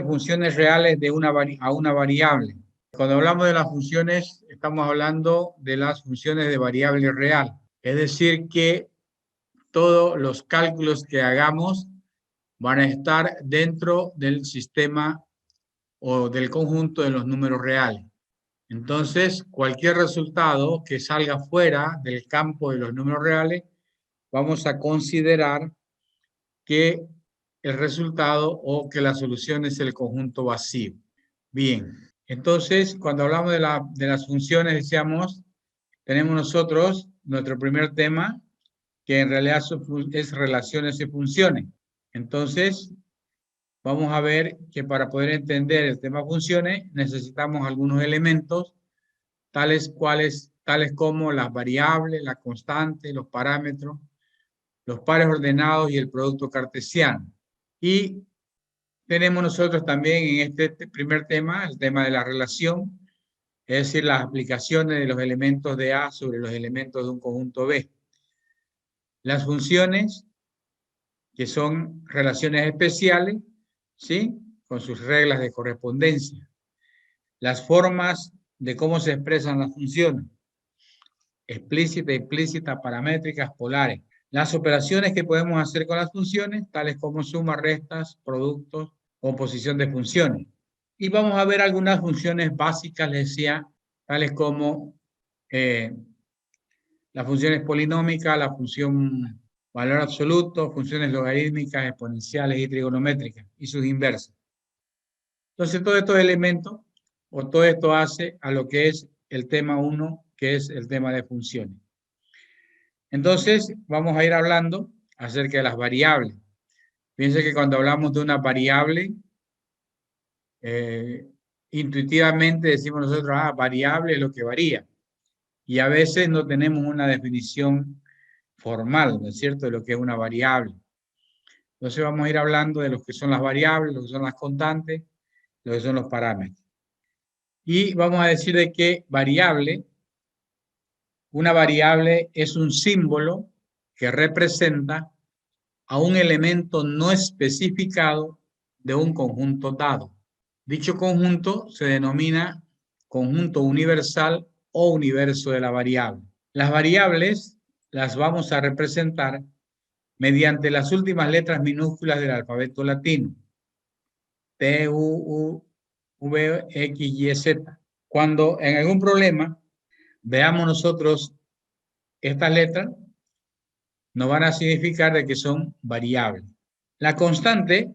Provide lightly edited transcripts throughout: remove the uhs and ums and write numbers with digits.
funciones reales de a una variable. Cuando hablamos de las funciones, estamos hablando de las funciones de variable real. Es decir, que todos los cálculos que hagamos van a estar dentro del sistema o del conjunto de los números reales. Entonces, cualquier resultado que salga fuera del campo de los números reales, vamos a considerar que el resultado o que la solución es el conjunto vacío. Bien, entonces, cuando hablamos de las funciones, decíamos, tenemos nosotros nuestro primer tema, que en realidad es relaciones y funciones. Entonces, vamos a ver que para poder entender el tema funciones, necesitamos algunos elementos, tales como las variables, la constante, los parámetros, los pares ordenados y el producto cartesiano. Y tenemos nosotros también en este primer tema, el tema de la relación, es decir, las aplicaciones de los elementos de A sobre los elementos de un conjunto B. Las funciones, que son relaciones especiales, ¿sí? Con sus reglas de correspondencia. Las formas de cómo se expresan las funciones, explícita, implícita, paramétricas, polares. Las operaciones que podemos hacer con las funciones, tales como suma, restas, productos, composición de funciones. Y vamos a ver algunas funciones básicas, les decía, tales como las funciones polinómicas, la función valor absoluto, funciones logarítmicas, exponenciales y trigonométricas, y sus inversas. Entonces, todos estos elementos, o todo esto hace a lo que es el tema 1, que es el tema de funciones. Entonces, vamos a ir hablando acerca de las variables. Fíjense que cuando hablamos de una variable, intuitivamente decimos nosotros, variable es lo que varía. Y a veces no tenemos una definición formal, ¿no es cierto?, de lo que es una variable. Entonces vamos a ir hablando de lo que son las variables, lo que son las constantes, lo que son los parámetros. Y vamos a decir de que una variable es un símbolo que representa a un elemento no especificado de un conjunto dado. Dicho conjunto se denomina conjunto universal o universo de la variable. Las variables las vamos a representar mediante las últimas letras minúsculas del alfabeto latino. T, U, V, X, Y, Z. Cuando en algún problema veamos nosotros estas letras, nos van a significar de que son variables. La constante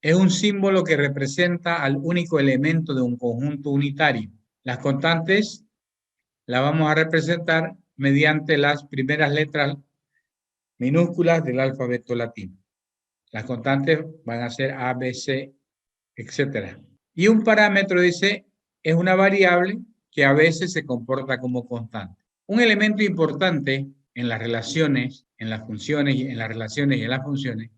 es un símbolo que representa al único elemento de un conjunto unitario. Las constantes las vamos a representar mediante las primeras letras minúsculas del alfabeto latino. Las constantes van a ser A, B, C, etc. Y un parámetro, dice, es una variable que a veces se comporta como constante. Un elemento importante en las relaciones, en las funciones, en las relaciones y en las funciones,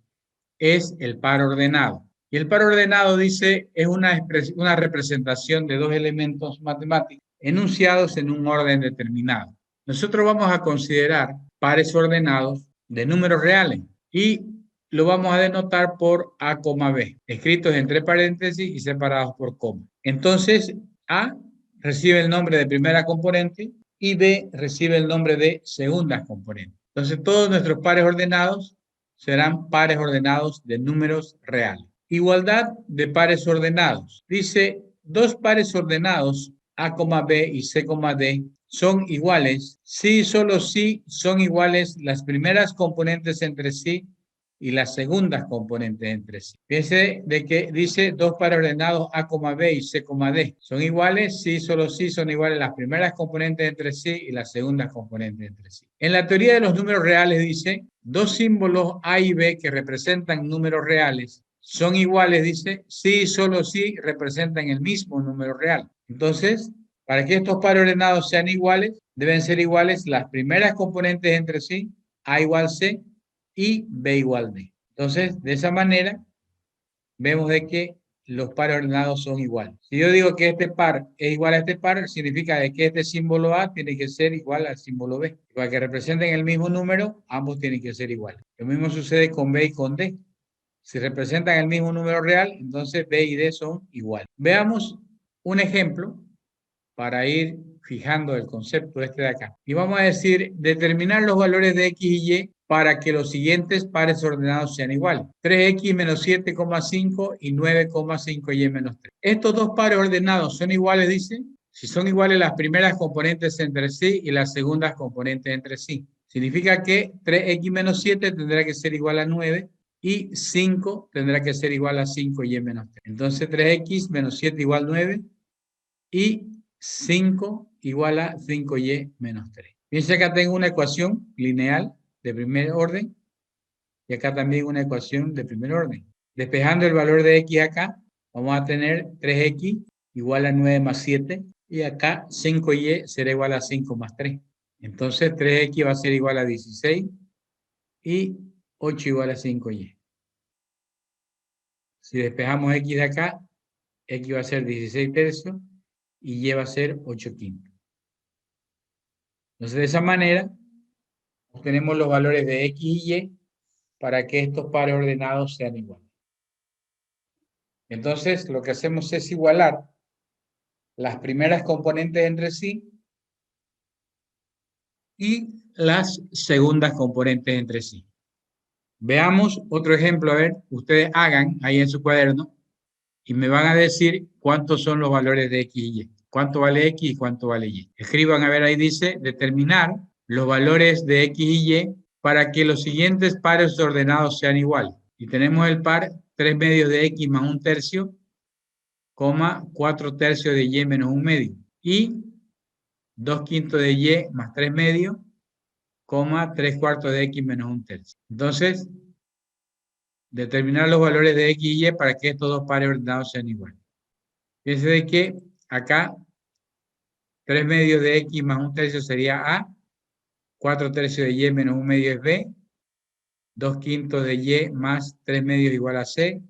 es el par ordenado. Y el par ordenado, dice, es una representación de dos elementos matemáticos enunciados en un orden determinado. Nosotros vamos a considerar pares ordenados de números reales y lo vamos a denotar por A, B, escritos entre paréntesis y separados por coma. Entonces, A recibe el nombre de primera componente y B recibe el nombre de segunda componente. Entonces, todos nuestros pares ordenados serán pares ordenados de números reales. Igualdad de pares ordenados. Dice, dos pares ordenados, A, B y C, D, son iguales si solo si son iguales las primeras componentes entre sí y las segundas componentes entre sí. Fíjense de que dice dos pares ordenados A, B y C, D. Son iguales si solo si son iguales las primeras componentes entre sí y las segundas componentes entre sí. En la teoría de los números reales dice, dos símbolos A y B que representan números reales son iguales, dice, si solo si representan el mismo número real. Entonces, para que estos pares ordenados sean iguales, deben ser iguales las primeras componentes entre sí, A igual C, y B igual D. Entonces, de esa manera, vemos de que los pares ordenados son iguales. Si yo digo que este par es igual a este par, significa de que este símbolo A tiene que ser igual al símbolo B. Para que representen el mismo número, ambos tienen que ser iguales. Lo mismo sucede con B y con D. Si representan el mismo número real, entonces B y D son iguales. Veamos un ejemplo para ir fijando el concepto este de acá. Y vamos a decir, determinar los valores de X y Y para que los siguientes pares ordenados sean iguales. 3X menos 7,5 y 9,5Y menos 3. Estos dos pares ordenados son iguales, dice. Si son iguales las primeras componentes entre sí y las segundas componentes entre sí. Significa que 3X menos 7 tendrá que ser igual a 9 y 5 tendrá que ser igual a 5Y menos 3. Entonces 3X menos 7 igual a 9 y 5 igual a 5Y menos 3. Fíjense que acá tengo una ecuación lineal de primer orden y acá también una ecuación de primer orden. Despejando el valor de X acá, vamos a tener 3X igual a 9 más 7 y acá 5Y será igual a 5 más 3. Entonces 3X va a ser igual a 16 y 8 igual a 5Y. Si despejamos X de acá, X va a ser 16 tercios y Y va a ser 8 quintos. Entonces, de esa manera, obtenemos los valores de X y Y para que estos pares ordenados sean iguales. Entonces, lo que hacemos es igualar las primeras componentes entre sí y las segundas componentes entre sí. Veamos otro ejemplo, a ver, ustedes hagan ahí en su cuaderno y me van a decir cuántos son los valores de X y Y. Cuánto vale X y cuánto vale Y. Escriban, a ver, ahí dice, determinar los valores de X y Y para que los siguientes pares ordenados sean iguales. Y tenemos el par 3 medios de X más 1 tercio, 4 tercios de Y menos 1 medio. Y 2 quintos de Y más 3 medios, 3 cuartos de X menos 1 tercio. Entonces, determinar los valores de X y Y para que estos dos pares ordenados sean iguales. Fíjense de que acá 3 medios de X más 1 tercio sería A, 4 tercios de Y menos 1 medio es B, 2 quintos de Y más 3 medios igual a C,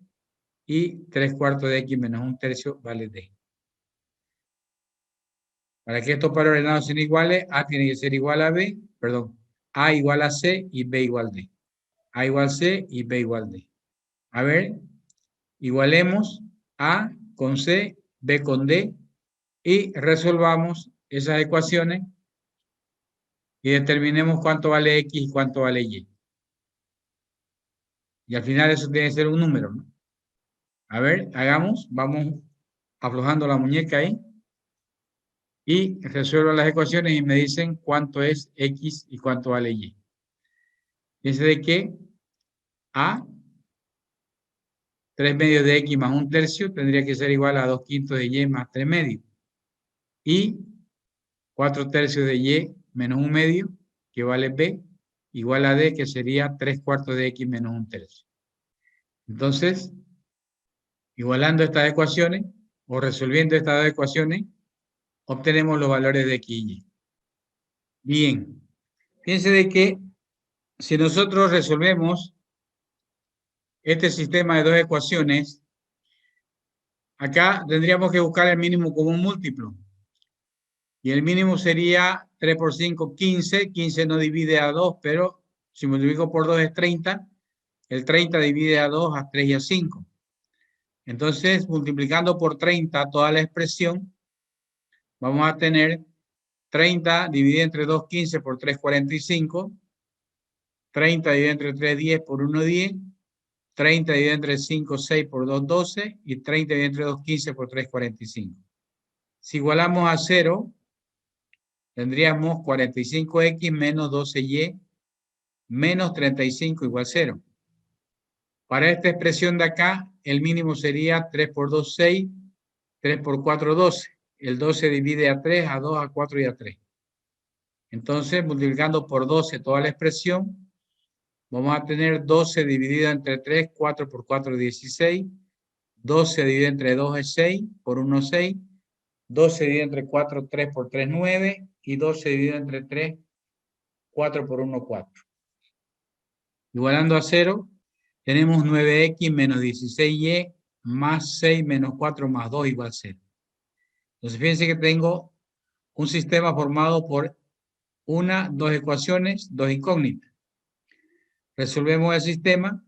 y 3 cuartos de X menos 1 tercio vale D. Para que estos pares ordenados sean iguales, A tiene que ser igual a B, perdón, A igual a C y B igual a D. A igual a C y B igual a D. A ver, igualemos A con C, B con D, y resolvamos esas ecuaciones y determinemos cuánto vale X y cuánto vale Y. Y al final eso tiene que ser un número, ¿no? A ver, hagamos, vamos aflojando la muñeca ahí y resuelvan las ecuaciones y me dicen cuánto es X y cuánto vale Y. Fíjense de que A, 3 medios de X más 1 tercio, tendría que ser igual a 2 quintos de Y más 3 medios. Y 4 tercios de Y menos 1 medio, que vale B, igual a D, que sería 3 cuartos de X menos 1 tercio. Entonces, igualando estas ecuaciones o resolviendo estas dos ecuaciones, obtenemos los valores de X y Y. Bien, fíjense de que si nosotros resolvemos este sistema de dos ecuaciones, acá tendríamos que buscar el mínimo común múltiplo. Y el mínimo sería 3 por 5, 15. 15 no divide a 2, pero si multiplico por 2 es 30. El 30 divide a 2, a 3 y a 5. Entonces, multiplicando por 30 toda la expresión, vamos a tener 30 dividido entre 2, 15 por 3, 45. 30 dividido entre 3, 10 por 1, 10. 30 dividido entre 5, 6 por 2, 12. Y 30 dividido entre 2, 15 por 3, 45. Si igualamos a 0, tendríamos 45x menos 12y menos 35 igual 0. Para esta expresión de acá, el mínimo sería 3 por 2, 6. 3 por 4, 12. El 12 divide a 3, a 2, a 4 y a 3. Entonces, multiplicando por 12 toda la expresión, vamos a tener 12 dividido entre 3, 4 por 4, 16. 12 dividido entre 2 es 6, por 1, 6. 12 dividido entre 4, 3 por 3, 9. Y 12 dividido entre 3, 4 por 1, 4. Igualando a 0, tenemos 9x menos 16y más 6 menos 4 más 2 igual 0. Entonces, fíjense que tengo un sistema formado por dos ecuaciones, dos incógnitas. Resolvemos el sistema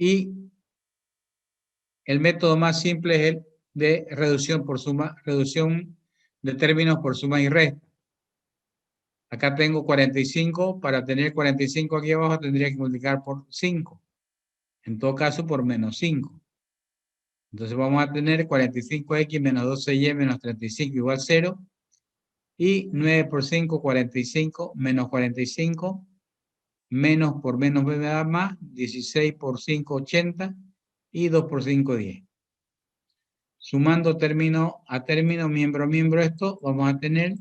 Y el método más simple es el de reducción por suma, reducción de términos por suma y resta. Acá tengo 45, para tener 45 aquí abajo tendría que multiplicar por 5. En todo caso, por menos 5. Entonces vamos a tener 45x menos 12y menos 35 igual 0. Y 9 por 5, 45, menos 45, menos por menos me da más, 16 por 5, 80, y 2 por 5, 10. Sumando término a término, miembro a miembro esto, vamos a tener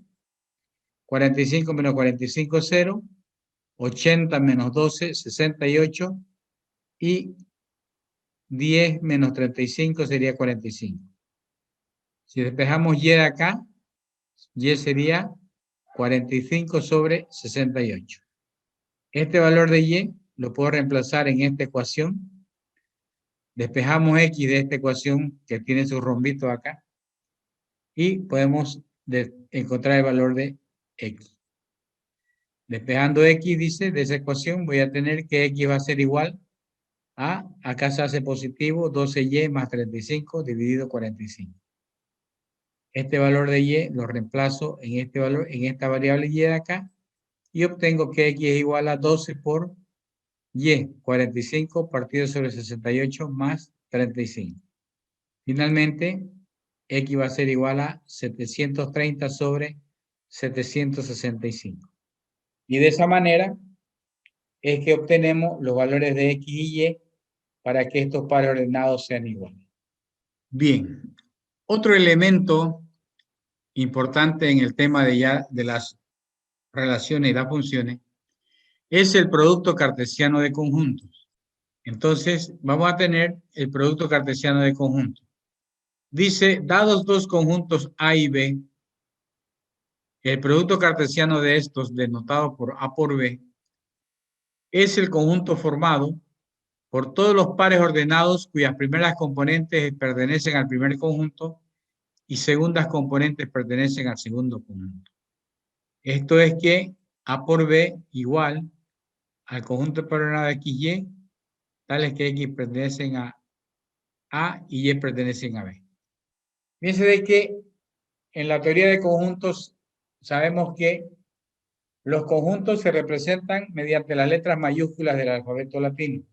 45 menos 45, 0, 80 menos 12, 68, y 10 menos 35 sería 45. Si despejamos y de acá, y sería 45 sobre 68. Este valor de y lo puedo reemplazar en esta ecuación. Despejamos x de esta ecuación que tiene su rombito acá y podemos encontrar el valor de x. Despejando x, dice, de esa ecuación voy a tener que x va a ser igual a, acá se hace positivo, 12y más 35 dividido 45. Este valor de y lo reemplazo en este valor, en esta variable y de acá, y obtengo que x es igual a 12 por y, 45 partido sobre 68 más 35. Finalmente, x va a ser igual a 730 sobre 765. Y de esa manera es que obtenemos los valores de x y y para que estos pares ordenados sean iguales. Bien, otro elemento importante en el tema de las relaciones y las funciones es el producto cartesiano de conjuntos. Entonces, vamos a tener el producto cartesiano de conjuntos. Dice, dados dos conjuntos A y B, el producto cartesiano de estos, denotado por A por B, es el conjunto formado por todos los pares ordenados cuyas primeras componentes pertenecen al primer conjunto y segundas componentes pertenecen al segundo conjunto. Esto es que A por B igual al conjunto ordenado de X, Y, tales que X pertenecen a A y Y pertenecen a B. Fíjense de que en la teoría de conjuntos sabemos que los conjuntos se representan mediante las letras mayúsculas del alfabeto latino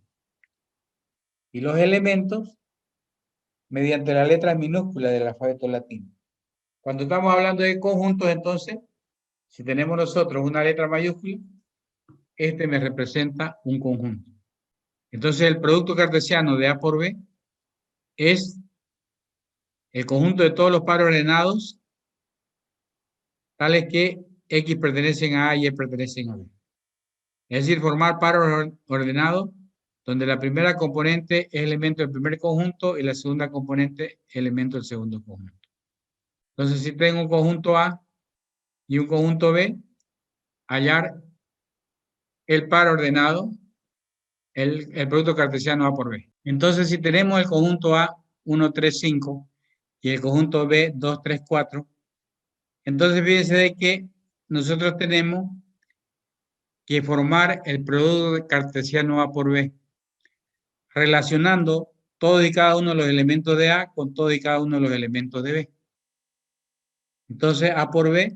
y los elementos mediante las letras minúsculas del alfabeto latino. Cuando estamos hablando de conjuntos, entonces, si tenemos nosotros una letra mayúscula, este me representa un conjunto. Entonces, el producto cartesiano de A por B es el conjunto de todos los pares ordenados, tales que X pertenecen a Y pertenecen a B. Es decir, formar pares ordenados donde la primera componente es elemento del primer conjunto y la segunda componente elemento del segundo conjunto. Entonces, si tengo un conjunto A y un conjunto B, hallar el par ordenado, el producto cartesiano A por B. Entonces, si tenemos el conjunto A 1, 3, 5 y el conjunto B 2, 3, 4, entonces fíjense de que nosotros tenemos que formar el producto cartesiano A por B, relacionando todos y cada uno de los elementos de A con todos y cada uno de los elementos de B. Entonces, A por B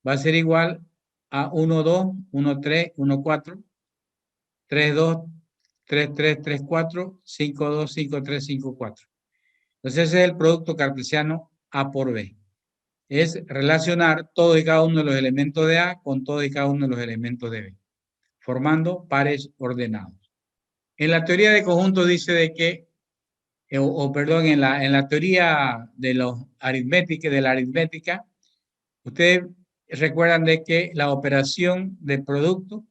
va a ser igual a 1, 2, 1, 3, 1, 4, 3, 2, 3, 3, 3, 4, 5, 2, 5, 3, 5, 4. Entonces, ese es el producto cartesiano A por B. Es relacionar todos y cada uno de los elementos de A con todos y cada uno de los elementos de B, formando pares ordenados. En la teoría de conjuntos dice de que, perdón, en la teoría de la aritmética, ustedes recuerdan de que la operación de producto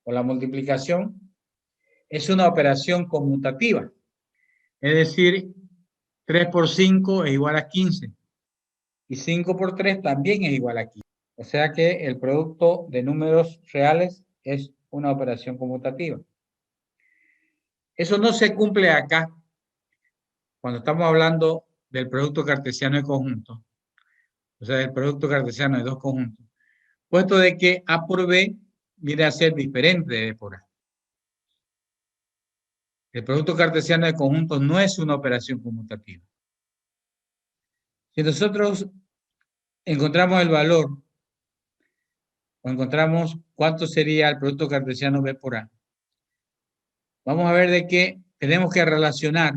o la multiplicación es una operación conmutativa. Es decir, 3 por 5 es igual a 15 y 5 por 3 también es igual a 15. O sea que el producto de números reales es una operación conmutativa. Eso no se cumple acá cuando estamos hablando del producto cartesiano de conjuntos, o sea, del producto cartesiano de dos conjuntos, puesto de que A por B viene a ser diferente de B por A. El producto cartesiano de conjuntos no es una operación conmutativa. Si nosotros encontramos el valor o encontramos cuánto sería el producto cartesiano B por A, vamos a ver de que tenemos que relacionar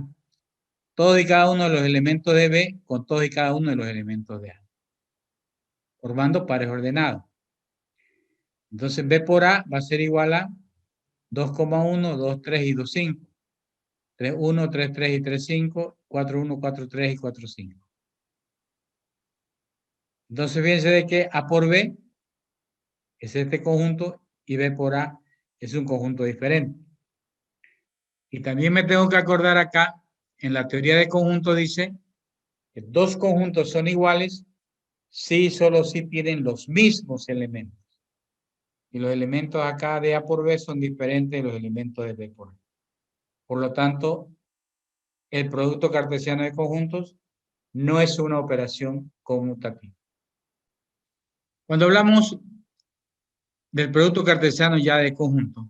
todos y cada uno de los elementos de B con todos y cada uno de los elementos de A, formando pares ordenados. Entonces B por A va a ser igual a 2,1, 2, 3 y 2, 5. 3, 1, 3, 3 y 3, 5. 4, 1, 4, 3 y 4, 5. Entonces fíjense de que A por B es este conjunto y B por A es un conjunto diferente. Y también me tengo que acordar acá, en la teoría de conjuntos dice que dos conjuntos son iguales si solo si tienen los mismos elementos. Y los elementos acá de A por B son diferentes de los elementos de B por A. Por lo tanto, el producto cartesiano de conjuntos no es una operación conmutativa. Cuando hablamos del producto cartesiano ya de conjunto,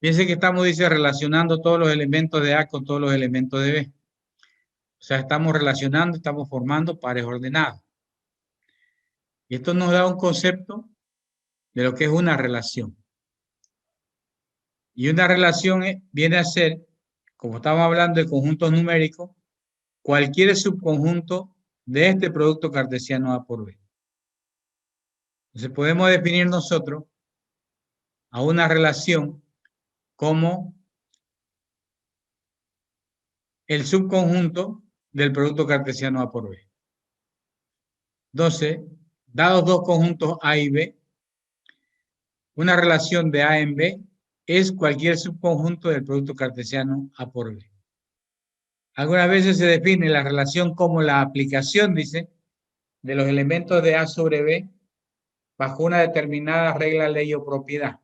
fíjense que estamos, dice, relacionando todos los elementos de A con todos los elementos de B. O sea, estamos relacionando, estamos formando pares ordenados. Y esto nos da un concepto de lo que es una relación. Y una relación viene a ser, como estamos hablando de conjuntos numéricos, cualquier subconjunto de este producto cartesiano A por B. Entonces podemos definir nosotros a una relación como el subconjunto del producto cartesiano A por B. Entonces, dados dos conjuntos A y B, una relación de A en B es cualquier subconjunto del producto cartesiano A por B. Algunas veces se define la relación como la aplicación, dice, de los elementos de A sobre B bajo una determinada regla, ley o propiedad.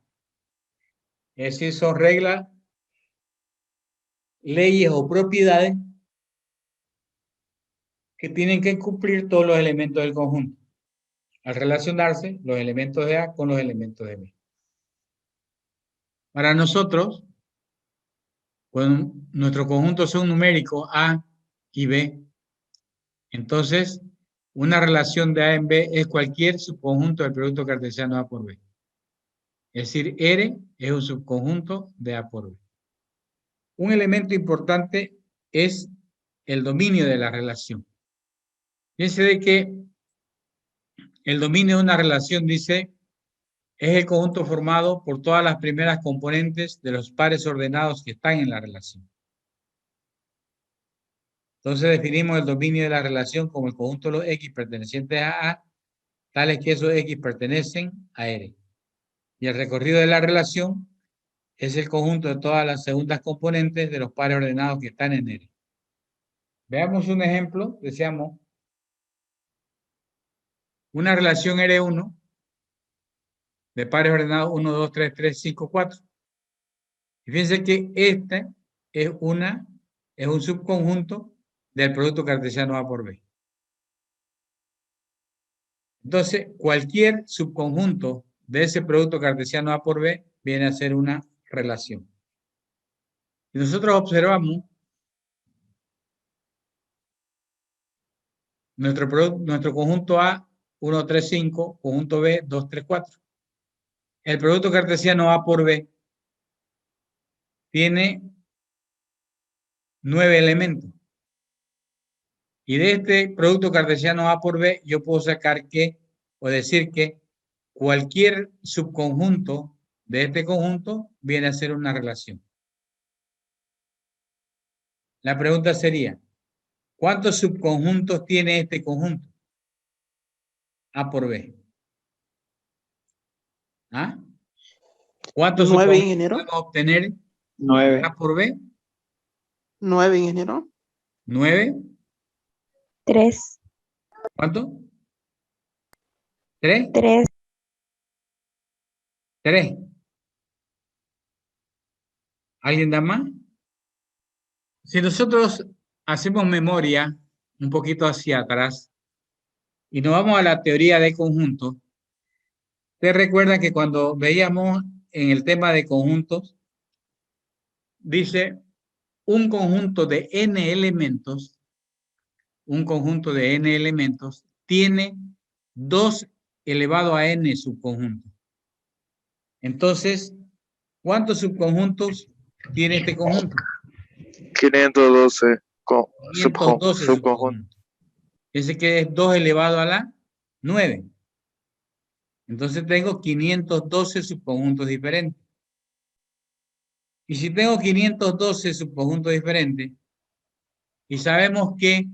Es decir, son reglas, leyes o propiedades que tienen que cumplir todos los elementos del conjunto al relacionarse los elementos de A con los elementos de B. Para nosotros, cuando nuestros conjuntos son numéricos A y B, entonces una relación de A en B es cualquier subconjunto del producto cartesiano A por B. Es decir, R es un subconjunto de A por B. Un elemento importante es el dominio de la relación. Fíjense de que el dominio de una relación, dice, es el conjunto formado por todas las primeras componentes de los pares ordenados que están en la relación. Entonces definimos el dominio de la relación como el conjunto de los X pertenecientes a A, tales que esos X pertenecen a R. Y el recorrido de la relación es el conjunto de todas las segundas componentes de los pares ordenados que están en R. Veamos un ejemplo. Decíamos una relación R1 de pares ordenados 1, 2, 3, 3, 5, 4. Y fíjense que este es un subconjunto del producto cartesiano A por B. Entonces, cualquier subconjunto de ese producto cartesiano A por B viene a ser una relación. Y nosotros observamos nuestro conjunto A, 1, 3, 5, conjunto B, 2, 3, 4. El producto cartesiano A por B tiene 9 elementos. Y de este producto cartesiano A por B, yo puedo sacar que, o decir que cualquier subconjunto de este conjunto viene a ser una relación. La pregunta sería, ¿cuántos subconjuntos tiene este conjunto? A por B. ¿Ah? ¿Cuántos 9, subconjuntos ingeniero. podemos obtener 9. A por B? 9, ingeniero. 9. 3. ¿Cuánto? 3. 3. 3. ¿Alguien da más? Si nosotros hacemos memoria un poquito hacia atrás y nos vamos a la teoría de conjuntos, ustedes recuerdan que cuando veíamos en el tema de conjuntos, dice un conjunto de n elementos, tiene 2 elevado a n subconjuntos. Entonces, ¿cuántos subconjuntos tiene este conjunto? 512 512 subconjuntos. subconjuntos. Ese que es 2 elevado a la 9. Entonces tengo 512 subconjuntos diferentes. Y si tengo 512 subconjuntos diferentes, y sabemos que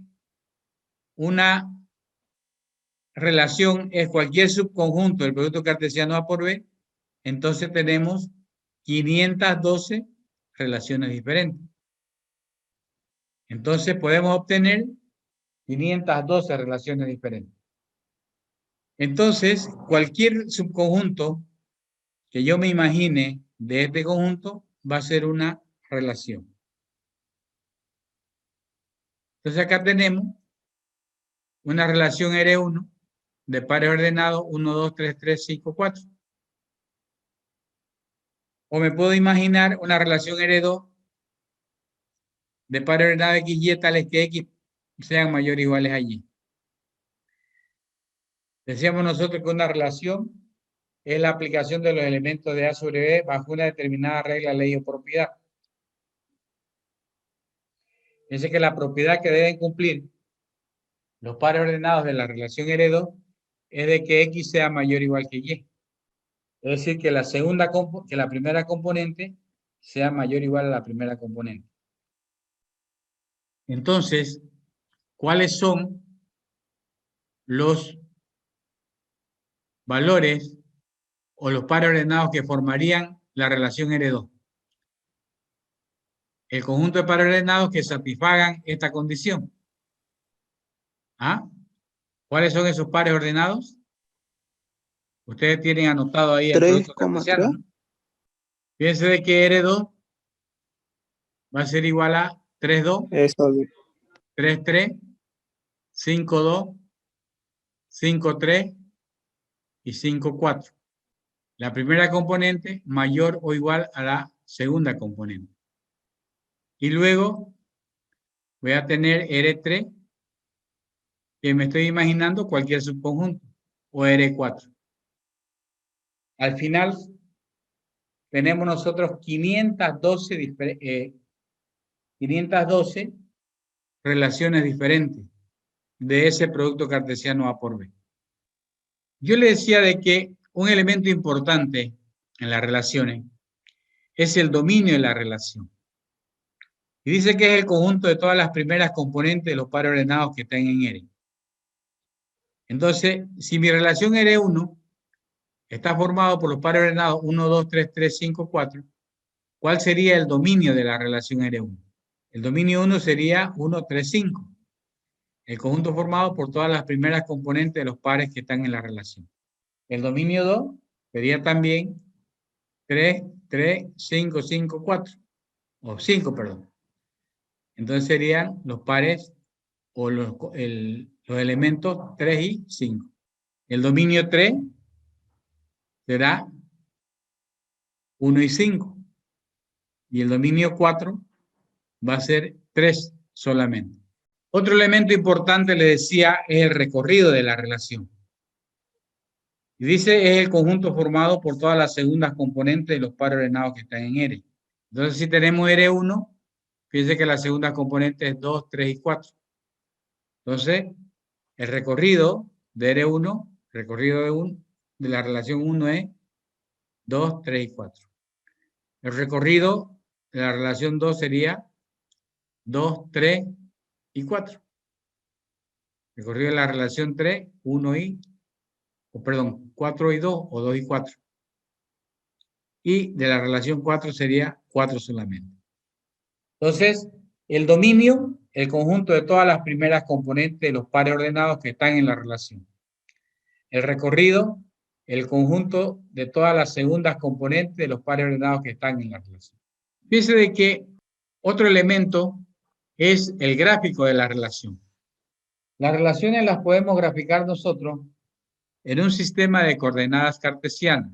una relación es cualquier subconjunto del producto cartesiano A por B, entonces tenemos 512 relaciones diferentes. Entonces podemos obtener 512 relaciones diferentes. Entonces, cualquier subconjunto que yo me imagine de este conjunto va a ser una relación. Entonces acá tenemos una relación R1 de pares ordenados 1, 2, 3, 3, 5, 4. O me puedo imaginar una relación R2 de pares ordenados X, Y tales que X sean mayores o iguales a Y. Decíamos nosotros que una relación es la aplicación de los elementos de A sobre B bajo una determinada regla, ley o propiedad. Dice que la propiedad que deben cumplir los pares ordenados de la relación R2 es de que X sea mayor o igual que Y. Es decir, que la primera componente sea mayor o igual a la primera componente. Entonces, ¿cuáles son los valores o los pares ordenados que formarían la relación R2? El conjunto de pares ordenados que satisfagan esta condición. ¿Ah? ¿Cuáles son esos pares ordenados? Ustedes tienen anotado ahí el 3, producto cartesiano, 3. ¿no? Fíjense de que R2 va a ser igual a 3, 2, Eso. 3, 3, 5, 2, 5, 3 y 5, 4. La primera componente mayor o igual a la segunda componente. Y luego voy a tener R3, que me estoy imaginando cualquier subconjunto, o R4. Al final tenemos nosotros 512 relaciones diferentes de ese producto cartesiano A por B. Yo le decía de que un elemento importante en las relaciones es el dominio de la relación. Y dice que es el conjunto de todas las primeras componentes de los pares ordenados que están en R. Entonces, si mi relación R1 está formado por los pares ordenados 1, 2, 3, 3, 5, 4, ¿cuál sería el dominio de la relación R1? El dominio 1 sería 1, 3, 5. El conjunto formado por todas las primeras componentes de los pares que están en la relación. El dominio 2 sería también 3, 3, 5, 5, 4. O 5, perdón. Entonces serían los pares o los elementos 3 y 5. El dominio 3 será 1 y 5. Y el dominio 4 va a ser 3 solamente. Otro elemento importante, le decía, es el recorrido de la relación. Y dice, es el conjunto formado por todas las segundas componentes de los pares ordenados que están en R. Entonces, si tenemos R1, fíjense que la segunda componente es 2, 3 y 4. Entonces, el recorrido de R1, de la relación 1 es 2, 3 y 4. El recorrido de la relación 2 sería 2, 3 y 4. El recorrido de la relación 3, 4 y 2 o 2 y 4. Y de la relación 4 sería 4 solamente. Entonces, el dominio, el conjunto de todas las primeras componentes de los pares ordenados que están en la relación. El recorrido, el conjunto de todas las segundas componentes de los pares ordenados que están en la relación. Fíjense de que otro elemento es el gráfico de la relación. Las relaciones las podemos graficar nosotros en un sistema de coordenadas cartesianas.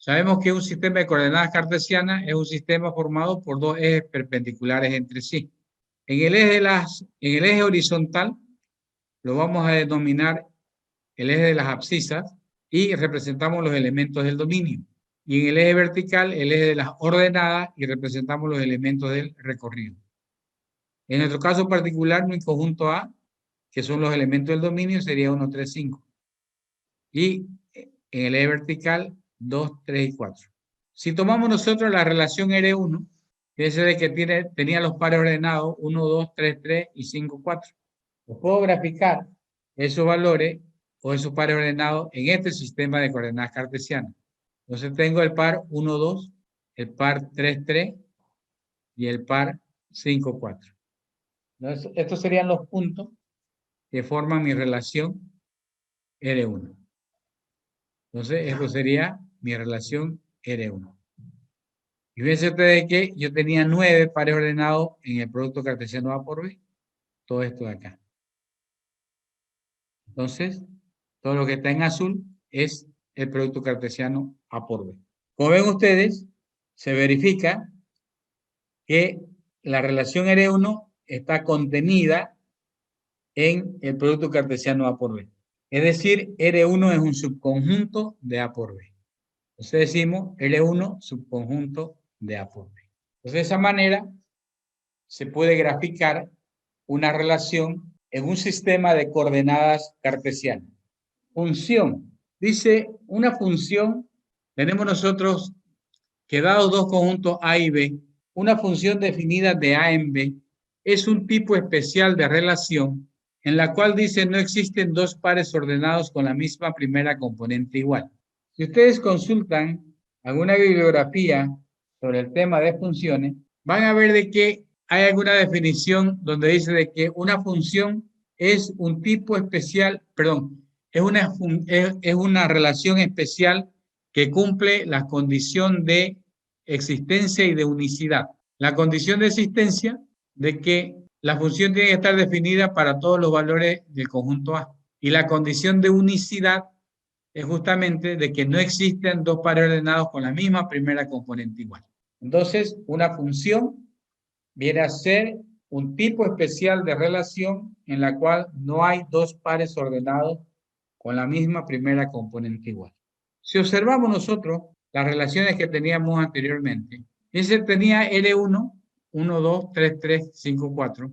Sabemos que un sistema de coordenadas cartesianas es un sistema formado por dos ejes perpendiculares entre sí. En el eje horizontal lo vamos a denominar el eje de las abscisas y representamos los elementos del dominio. Y en el eje vertical, el eje de las ordenadas y representamos los elementos del recorrido. En nuestro caso particular, mi conjunto A, que son los elementos del dominio, sería 1, 3, 5. Y en el eje vertical, 2, 3 y 4. Si tomamos nosotros la relación R1, fíjense de que tenía los pares ordenados 1, 2, 3, 3 y 5, 4. Los puedo graficar esos valores o esos pares ordenados en este sistema de coordenadas cartesianas. Entonces tengo el par 1, 2, el par 3, 3 y el par 5, 4. Entonces, estos serían los puntos que forman mi relación R1. Entonces, esto sería mi relación R1. Y fíjense ustedes que yo tenía 9 pares ordenados en el producto cartesiano A por B. Todo esto de acá. Entonces, todo lo que está en azul es el producto cartesiano A por B. Como ven ustedes, se verifica que la relación R1 está contenida en el producto cartesiano A por B. Es decir, R1 es un subconjunto de A por B. Entonces decimos R1 subconjunto de A por B. Entonces de esa manera se puede graficar una relación en un sistema de coordenadas cartesianas. Función. Dice una función, tenemos nosotros que dados dos conjuntos A y B, una función definida de A en B es un tipo especial de relación en la cual dice no existen dos pares ordenados con la misma primera componente igual. Si ustedes consultan alguna bibliografía sobre el tema de funciones, van a ver de que hay alguna definición donde dice de que una función es un tipo especial, es una relación especial que cumple la condición de existencia y de unicidad. La condición de existencia de que la función tiene que estar definida para todos los valores del conjunto A. Y la condición de unicidad es justamente de que no existen dos pares ordenados con la misma primera componente igual. Entonces, una función viene a ser un tipo especial de relación en la cual no hay dos pares ordenados con la misma primera componente igual. Si observamos nosotros las relaciones que teníamos anteriormente, ese tenía R1, 1, 2, 3, 3, 5, 4.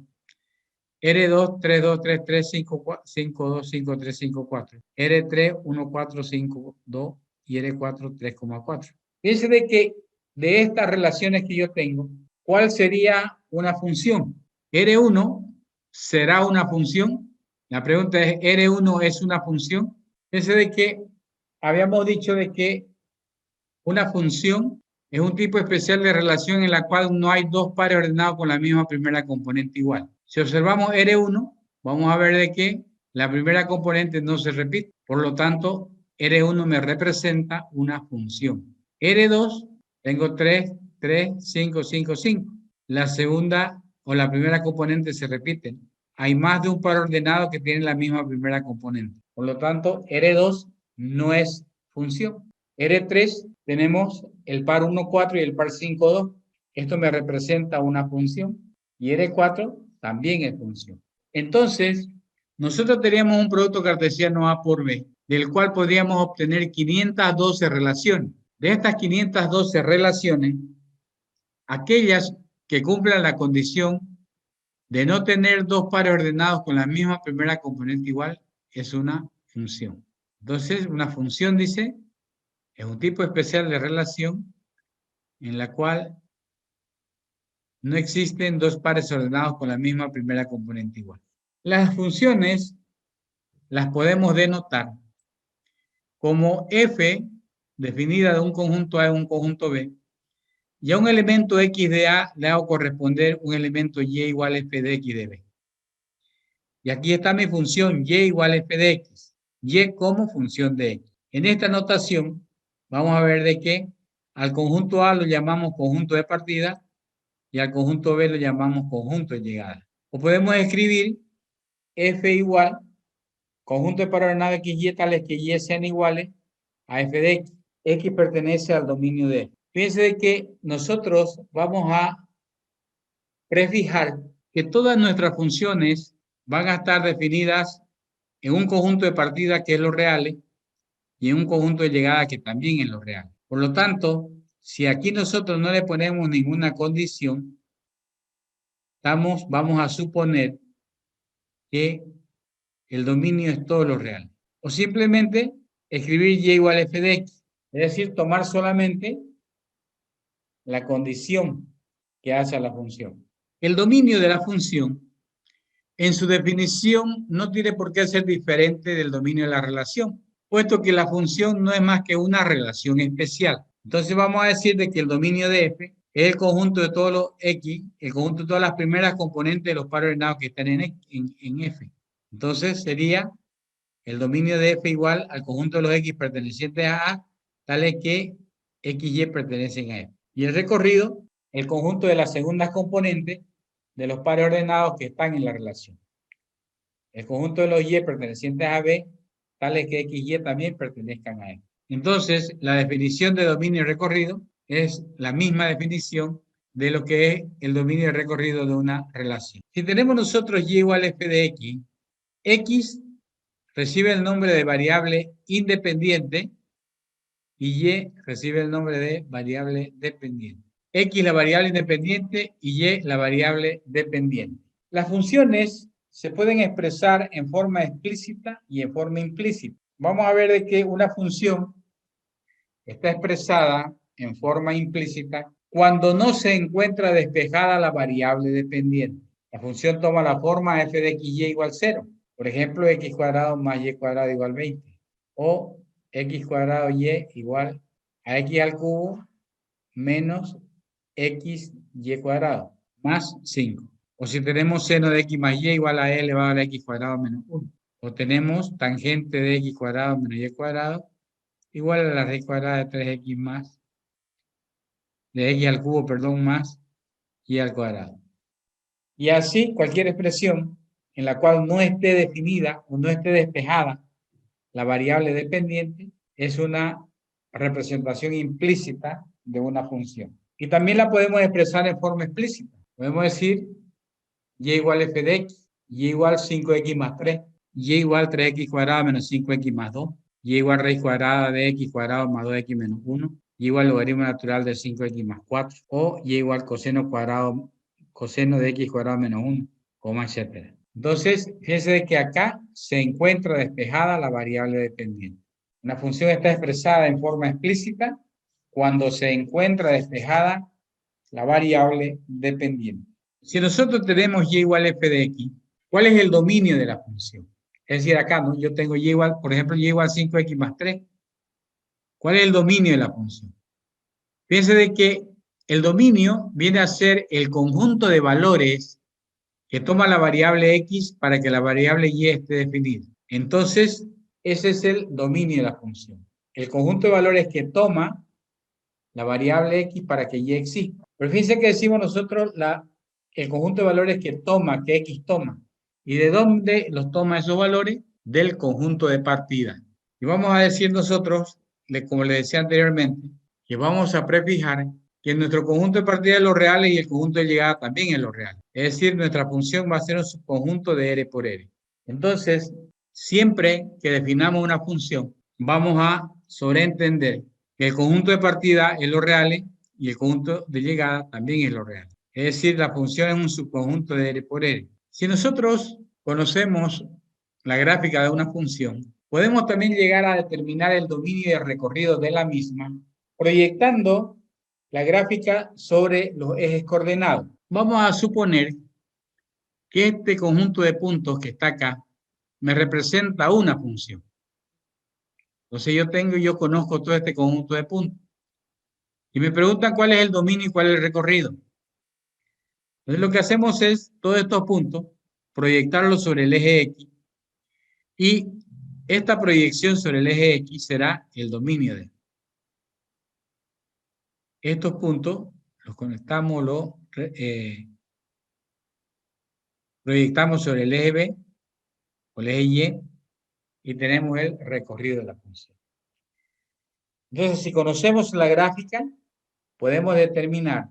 R2, 3, 2, 3, 3, 5, 4, 5, 2, 5, 3, 5, 4. R3, 1, 4, 5, 2 y R4, 3,4. Fíjense de que de estas relaciones que yo tengo, ¿cuál sería una función? R1 será una función. La pregunta es, ¿R1 es una función? Fíjense de que habíamos dicho de que una función es un tipo especial de relación en la cual no hay dos pares ordenados con la misma primera componente igual. Si observamos R1, vamos a ver de que la primera componente no se repite. Por lo tanto, R1 me representa una función. R2, tengo 3, 3, 5, 5, 5. La segunda o la primera componente se repite. Hay más de un par ordenado que tienen la misma primera componente. Por lo tanto, R2 no es función. R3 tenemos el par 1, 4 y el par 5, 2. Esto me representa una función. Y R4 también es función. Entonces, nosotros teníamos un producto cartesiano A por B, del cual podríamos obtener 512 relaciones. De estas 512 relaciones, aquellas que cumplan la condición de no tener dos pares ordenados con la misma primera componente igual, es una función. Entonces, una función, dice, es un tipo especial de relación en la cual no existen dos pares ordenados con la misma primera componente igual. Las funciones las podemos denotar como f definida de un conjunto A y un conjunto B, y a un elemento x de A le hago corresponder un elemento y igual a f de x de B. Y aquí está mi función y igual a f de x, y como función de x. En esta notación vamos a ver de que al conjunto A lo llamamos conjunto de partida y al conjunto B lo llamamos conjunto de llegada. O podemos escribir f igual conjunto de pares ordenados x y tales que y sean iguales a f de x. X pertenece al dominio de F. Fíjense que nosotros vamos a prefijar que todas nuestras funciones van a estar definidas en un conjunto de partida que es los reales y en un conjunto de llegada que también es los reales. Por lo tanto, si aquí nosotros no le ponemos ninguna condición, vamos a suponer que el dominio es todo lo real. O simplemente escribir y igual a f de x. Es decir, tomar solamente la condición que hace a la función. El dominio de la función, en su definición, no tiene por qué ser diferente del dominio de la relación, puesto que la función no es más que una relación especial. Entonces vamos a decir de que el dominio de f es el conjunto de todos los x, el conjunto de todas las primeras componentes de los pares ordenados que están en f. Entonces sería el dominio de f igual al conjunto de los x pertenecientes a tales que x y pertenecen a f. Y el recorrido, el conjunto de las segundas componentes de los pares ordenados que están en la relación. El conjunto de los y pertenecientes a b, tales que x y también pertenezcan a f. Entonces, la definición de dominio y recorrido es la misma definición de lo que es el dominio y recorrido de una relación. Si tenemos nosotros y igual a f de x, x recibe el nombre de variable independiente y y recibe el nombre de variable dependiente. X la variable independiente y y la variable dependiente. Las funciones se pueden expresar en forma explícita y en forma implícita. Vamos a ver de que una función está expresada en forma implícita cuando no se encuentra despejada la variable dependiente. La función toma la forma f de x y igual 0. Por ejemplo, x cuadrado más y cuadrado igual 20. O x cuadrado y igual a x al cubo menos x y cuadrado más 5. O si tenemos seno de x más y igual a e elevado a la x cuadrado menos 1. O tenemos tangente de x cuadrado menos y cuadrado igual a la raíz cuadrada de 3x más, de x al cubo, perdón, más y al cuadrado. Y así cualquier expresión en la cual no esté definida o no esté despejada la variable dependiente es una representación implícita de una función. Y también la podemos expresar en forma explícita. Podemos decir y igual f de x, y igual 5x más 3, y igual 3x cuadrado menos 5x más 2, y igual raíz cuadrada de x cuadrado más 2x menos 1, y igual logaritmo natural de 5x más 4, o y igual coseno cuadrado, coseno de x cuadrado menos 1, coma, etc. Entonces, fíjense que acá se encuentra despejada la variable dependiente. Una función está expresada en forma explícita cuando se encuentra despejada la variable dependiente. Si nosotros tenemos y igual a f de x, ¿cuál es el dominio de la función? Es decir, acá, ¿no? Yo tengo y igual, por ejemplo, y igual 5x más 3. ¿Cuál es el dominio de la función? Fíjense de que el dominio viene a ser el conjunto de valores que toma la variable x para que la variable y esté definida. Entonces, ese es el dominio de la función. El conjunto de valores que toma la variable x para que y exista. Pero fíjense que decimos nosotros el conjunto de valores que toma, que x toma. ¿Y de dónde los toma esos valores? Del conjunto de partida. Y vamos a decir nosotros, como les decía anteriormente, que vamos a prefijar que nuestro conjunto de partida es los reales y el conjunto de llegada también es los reales. Es decir, nuestra función va a ser un subconjunto de R por R. Entonces, siempre que definamos una función, vamos a sobreentender que el conjunto de partida es los reales y el conjunto de llegada también es los reales. Es decir, la función es un subconjunto de R por R. Si nosotros conocemos la gráfica de una función, podemos también llegar a determinar el dominio de recorrido de la misma proyectando la gráfica sobre los ejes coordenados. Vamos a suponer que este conjunto de puntos que está acá me representa una función. Entonces yo conozco todo este conjunto de puntos. Y me preguntan cuál es el dominio y cuál es el recorrido. Entonces lo que hacemos es todos estos puntos, proyectarlos sobre el eje X. Y esta proyección sobre el eje X será el dominio de estos puntos. Los conectamos, proyectamos sobre el eje B o el eje Y y tenemos el recorrido de la función. Entonces, si conocemos la gráfica, podemos determinar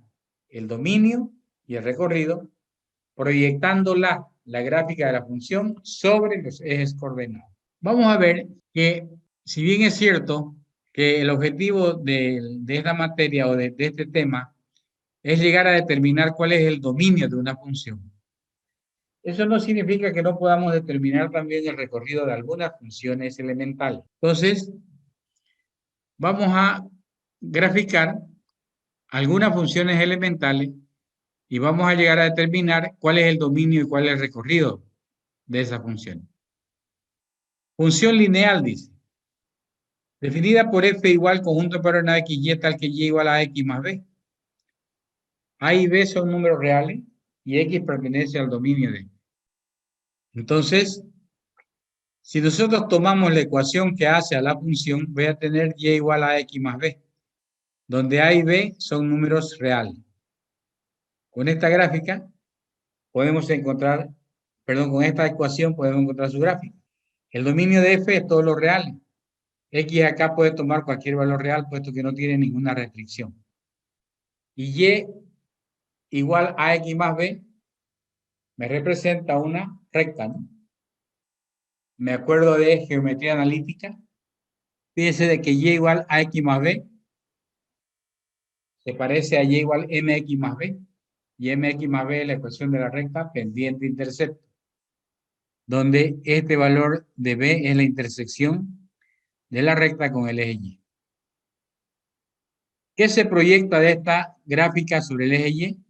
el dominio y el recorrido proyectando la gráfica de la función sobre los ejes coordenados. Vamos a ver que, si bien es cierto que el objetivo de esta materia o de este tema es llegar a determinar cuál es el dominio de una función, eso no significa que no podamos determinar también el recorrido de algunas funciones elementales. Entonces, vamos a graficar algunas funciones elementales y vamos a llegar a determinar cuál es el dominio y cuál es el recorrido de esa función. Función lineal, dice. Definida por f igual conjunto de parámetros x y tal que y igual a x más b. A y b son números reales y x pertenece al dominio de. Entonces, si nosotros tomamos la ecuación que hace a la función, voy a tener y igual a x más b, donde a y b son números reales. Con esta gráfica podemos encontrar, con esta ecuación podemos encontrar su gráfica. El dominio de f es todo lo real. X acá puede tomar cualquier valor real, puesto que no tiene ninguna restricción. Y y igual a x más b me representa una recta, ¿no? Me acuerdo de geometría analítica. Fíjense de que y igual a x más b se parece a y igual mx más b. Y mx más b es la ecuación de la recta pendiente intercepto, donde este valor de b es la intersección de la recta con el eje y. ¿Qué se proyecta de esta gráfica sobre el eje y?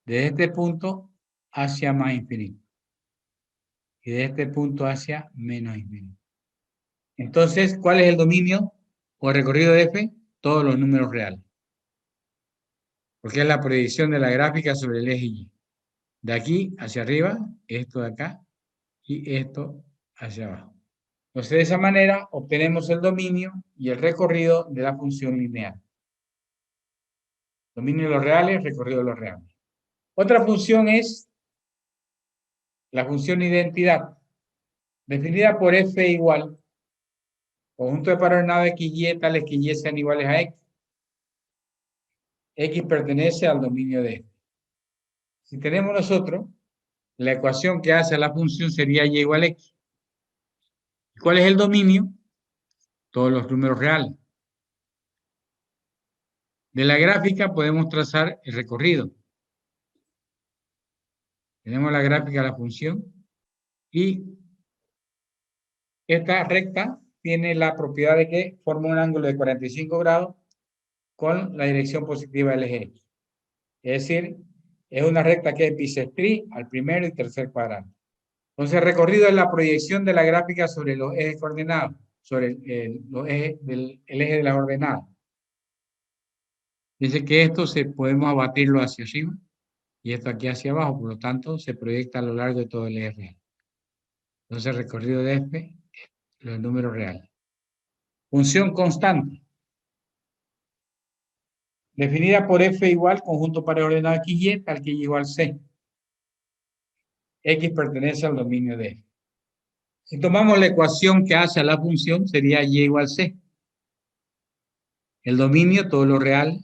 Desde este punto hacia más infinito. Y de este punto hacia menos infinito. Entonces, ¿cuál es el dominio o recorrido de f? Todos los números reales. Porque es la proyección de la gráfica sobre el eje y. De aquí hacia arriba, esto de acá, y esto hacia abajo. Entonces, de esa manera obtenemos el dominio y el recorrido de la función lineal. Dominio de los reales, recorrido de los reales. Otra función es la función identidad, definida por f igual, conjunto de parámetros x y tales que y sean iguales a x. X pertenece al dominio de f. Si tenemos nosotros, la ecuación que hace a la función sería y igual a x. ¿Cuál es el dominio? Todos los números reales. De la gráfica podemos trazar el recorrido. Tenemos la gráfica de la función y esta recta tiene la propiedad de que forma un ángulo de 45 grados con la dirección positiva del eje X. Es decir, es una recta que es bisectriz al primero y tercer cuadrante. Entonces, el recorrido es la proyección de la gráfica sobre los ejes coordenados, sobre el eje de las ordenadas. Dice que esto podemos abatirlo hacia arriba y esto aquí hacia abajo, por lo tanto, se proyecta a lo largo de todo el eje real. Entonces, el recorrido de f, los números reales. Función constante. Definida por f igual conjunto paraordenado x y tal que y igual c. X pertenece al dominio de f. Si tomamos la ecuación que hace a la función, sería y igual c. El dominio, todo lo real.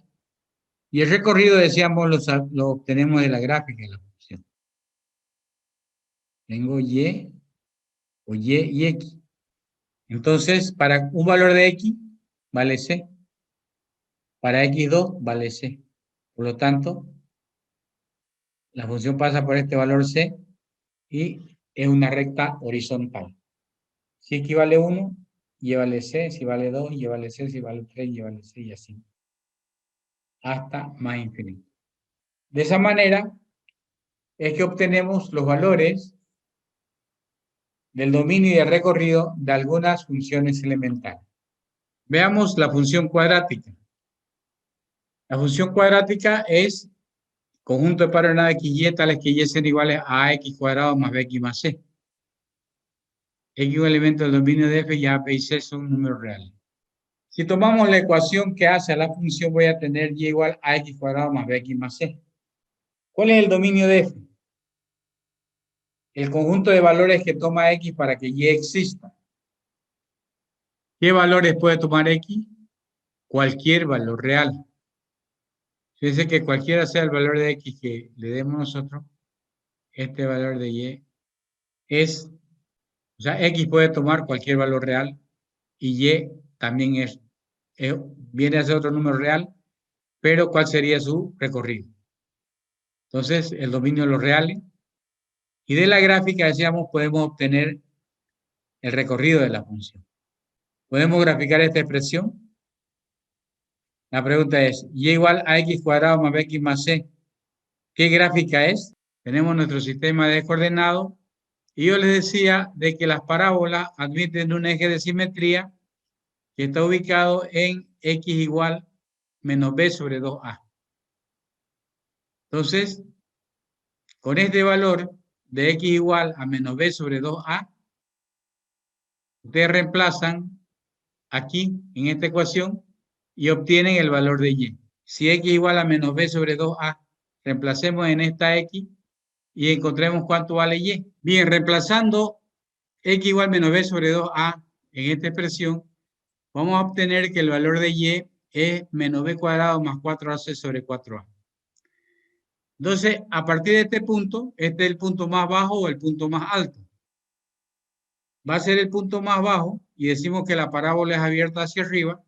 Y el recorrido, decíamos, lo obtenemos de la gráfica de la función. Tengo y o y x. Entonces, para un valor de x, vale c. Para x2, vale c. Por lo tanto, la función pasa por este valor c y es una recta horizontal. Si x vale 1, y vale c. Si vale 2, y vale c. Si vale 3, y vale c. Y así. Hasta más infinito. De esa manera es que obtenemos los valores del dominio y del recorrido de algunas funciones elementales. Veamos la función cuadrática. La función cuadrática es conjunto de parámetros x y tales que y sean iguales a x cuadrado más bx más c. X es un elemento del dominio de f y a, b y c son números reales. Si tomamos la ecuación que hace a la función, voy a tener y igual a x cuadrado más bx más c. ¿Cuál es el dominio de f? El conjunto de valores que toma x para que y exista. ¿Qué valores puede tomar x? cualquier valor real. Fíjense que cualquiera sea el valor de X que le demos nosotros, este valor de Y es, o sea, X puede tomar cualquier valor real y Y también viene a ser otro número real, pero ¿cuál sería su recorrido? Entonces, el dominio de los reales. Y de la gráfica, decíamos, podemos obtener el recorrido de la función. ¿Podemos graficar esta expresión? La pregunta es, y igual a x cuadrado más bx más c. ¿Qué gráfica es? Tenemos nuestro sistema de coordenadas y yo les decía de que las parábolas admiten un eje de simetría que está ubicado en x igual menos b sobre 2a. Entonces, con este valor de x igual a menos b sobre 2a, ustedes reemplazan aquí en esta ecuación y obtienen el valor de y. Si x igual a menos b sobre 2a, reemplacemos en esta x y encontremos cuánto vale y. Bien, reemplazando x igual menos b sobre 2a en esta expresión, vamos a obtener que el valor de y es menos b cuadrado más 4ac sobre 4a. Entonces, a partir de este punto, este es el punto más bajo o el punto más alto. Va a ser el punto más bajo y decimos que la parábola es abierta hacia arriba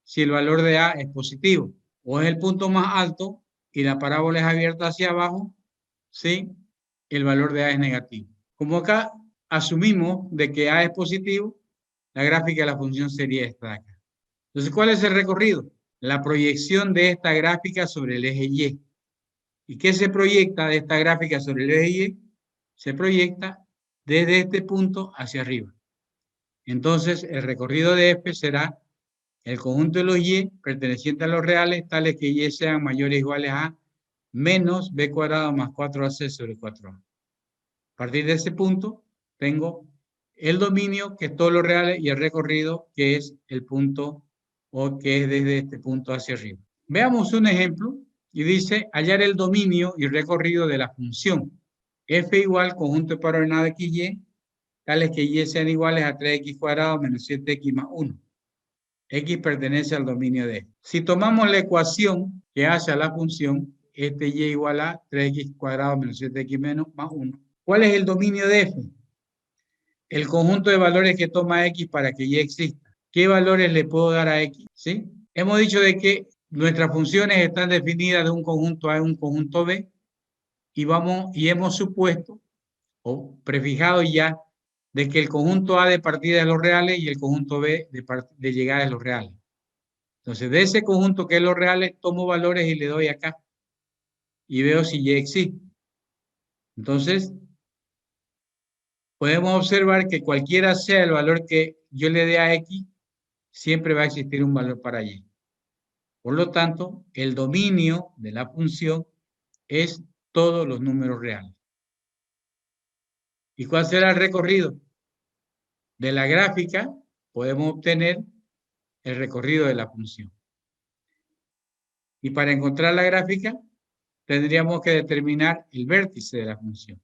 si el valor de A es positivo. O es el punto más alto y la parábola es abierta hacia abajo si el valor de A es negativo. Como acá asumimos de que A es positivo, la gráfica de la función sería esta de acá. Entonces, ¿cuál es el recorrido? La proyección de esta gráfica sobre el eje Y. ¿Y qué se proyecta de esta gráfica sobre el eje Y? Se proyecta desde este punto hacia arriba. Entonces, el recorrido de F será el conjunto de los Y pertenecientes a los reales, tales que Y sean mayores o iguales a menos B cuadrado más 4AC sobre 4A. A partir de ese punto, tengo el dominio, que es todos los reales, y el recorrido, que es el punto, o que es desde este punto hacia arriba. Veamos un ejemplo, y dice, hallar el dominio y recorrido de la función F igual conjunto de coordenadas X, Y, tales que Y sean iguales a 3X cuadrado menos 7X más 1. X pertenece al dominio de F. Si tomamos la ecuación que hace a la función, este Y igual a 3X cuadrado menos 7X menos más 1. ¿Cuál es el dominio de F? El conjunto de valores que toma X para que Y exista. ¿Qué valores le puedo dar a X? ¿Sí? Hemos dicho de que nuestras funciones están definidas de un conjunto A y un conjunto B y hemos supuesto o prefijado ya de que el conjunto A de partida es los reales y el conjunto B de llegada es los reales. Entonces, de ese conjunto que es los reales, tomo valores y le doy acá. Y veo si Y existe. Entonces, podemos observar que cualquiera sea el valor que yo le dé a X, siempre va a existir un valor para Y. Por lo tanto, el dominio de la función es todos los números reales. ¿Y cuál será el recorrido? De la gráfica podemos obtener el recorrido de la función. Y para encontrar la gráfica, tendríamos que determinar el vértice de la función.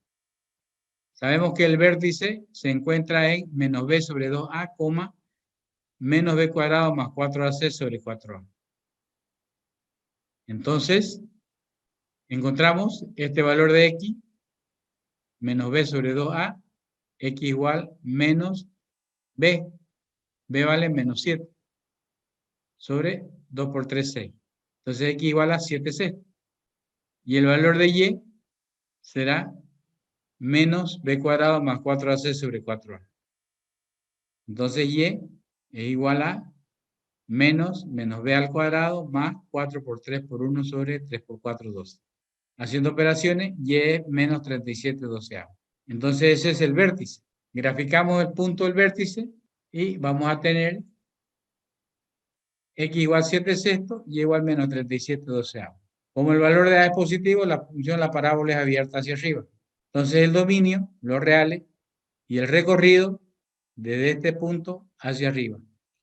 Sabemos que el vértice se encuentra en menos b sobre 2a, menos b cuadrado más 4ac sobre 4a. Entonces, encontramos este valor de x, menos b sobre 2a, x igual menos b. B vale menos 7 sobre 2 por 3, 6. Entonces x igual a 7 sextos. Y el valor de y será menos b cuadrado más 4ac sobre 4a. Entonces y es igual a menos b al cuadrado más 4 por 3 por 1 sobre 3 por 4, 12. Haciendo operaciones, y es menos 37 doceavos. Entonces ese es el vértice. Graficamos el punto del vértice y vamos a tener x igual 7 sextos y igual menos 37 doceavos. Como el valor de A es positivo, la función, la parábola es abierta hacia arriba. Entonces el dominio, los reales, y el recorrido desde este punto hacia arriba.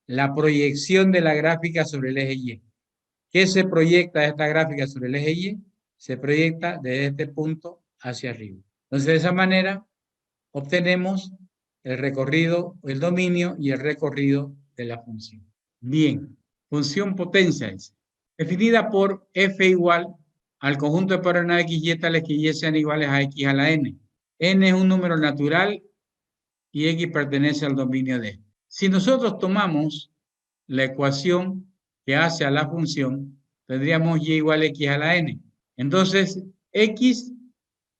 La proyección de la gráfica sobre el eje Y. ¿Qué se proyecta de esta gráfica sobre el eje Y? Se proyecta desde este punto hacia arriba. Entonces de esa manera obtenemos el recorrido, el dominio y el recorrido de la función. Bien, Función potencia es definida por f igual al conjunto de polinomios x, y tales que y sean iguales a x a la n. N es un número natural y x pertenece al dominio de. Si nosotros tomamos la ecuación que hace a la función, tendríamos y igual a x a la n. Entonces, x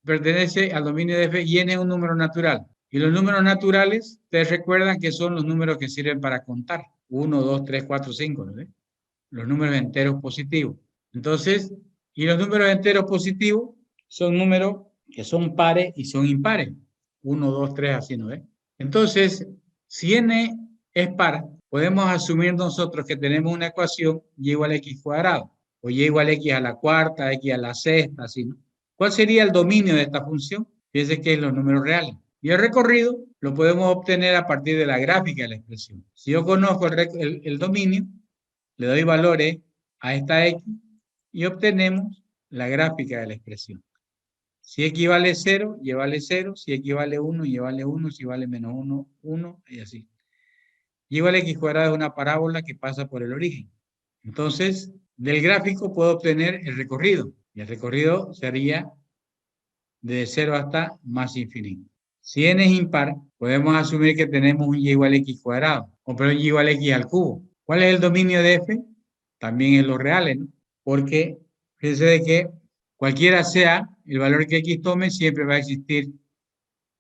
pertenece al dominio de f y n es un número natural. Y los números naturales, ustedes recuerdan que son los números que sirven para contar. 1, 2, 3, 4, 5, ¿no? Los números enteros positivos. Entonces, y los números enteros positivos son números que son pares y son impares. 1, 2, 3, así, ¿no? Entonces, si n es par, podemos asumir nosotros que tenemos una ecuación y igual a x cuadrado, o y igual a x a la cuarta, x a la sexta, así, ¿no? ¿Cuál sería el dominio de esta función? Fíjense que es los números reales. Y el recorrido lo podemos obtener a partir de la gráfica de la expresión. Si yo conozco el dominio, le doy valores a esta x y obtenemos la gráfica de la expresión. Si x vale 0, y vale 0. Si x vale 1, y vale 1. Si vale menos 1, 1, y así. Y igual a x cuadrado es una parábola que pasa por el origen. Entonces, del gráfico puedo obtener el recorrido. Y el recorrido sería de 0 hasta más infinito. Si n es impar, podemos asumir que tenemos un y igual a x cuadrado. O pero y igual a x al cubo. ¿Cuál es el dominio de f? También en los reales, ¿no? Porque fíjense de que cualquiera sea el valor que x tome, siempre va a existir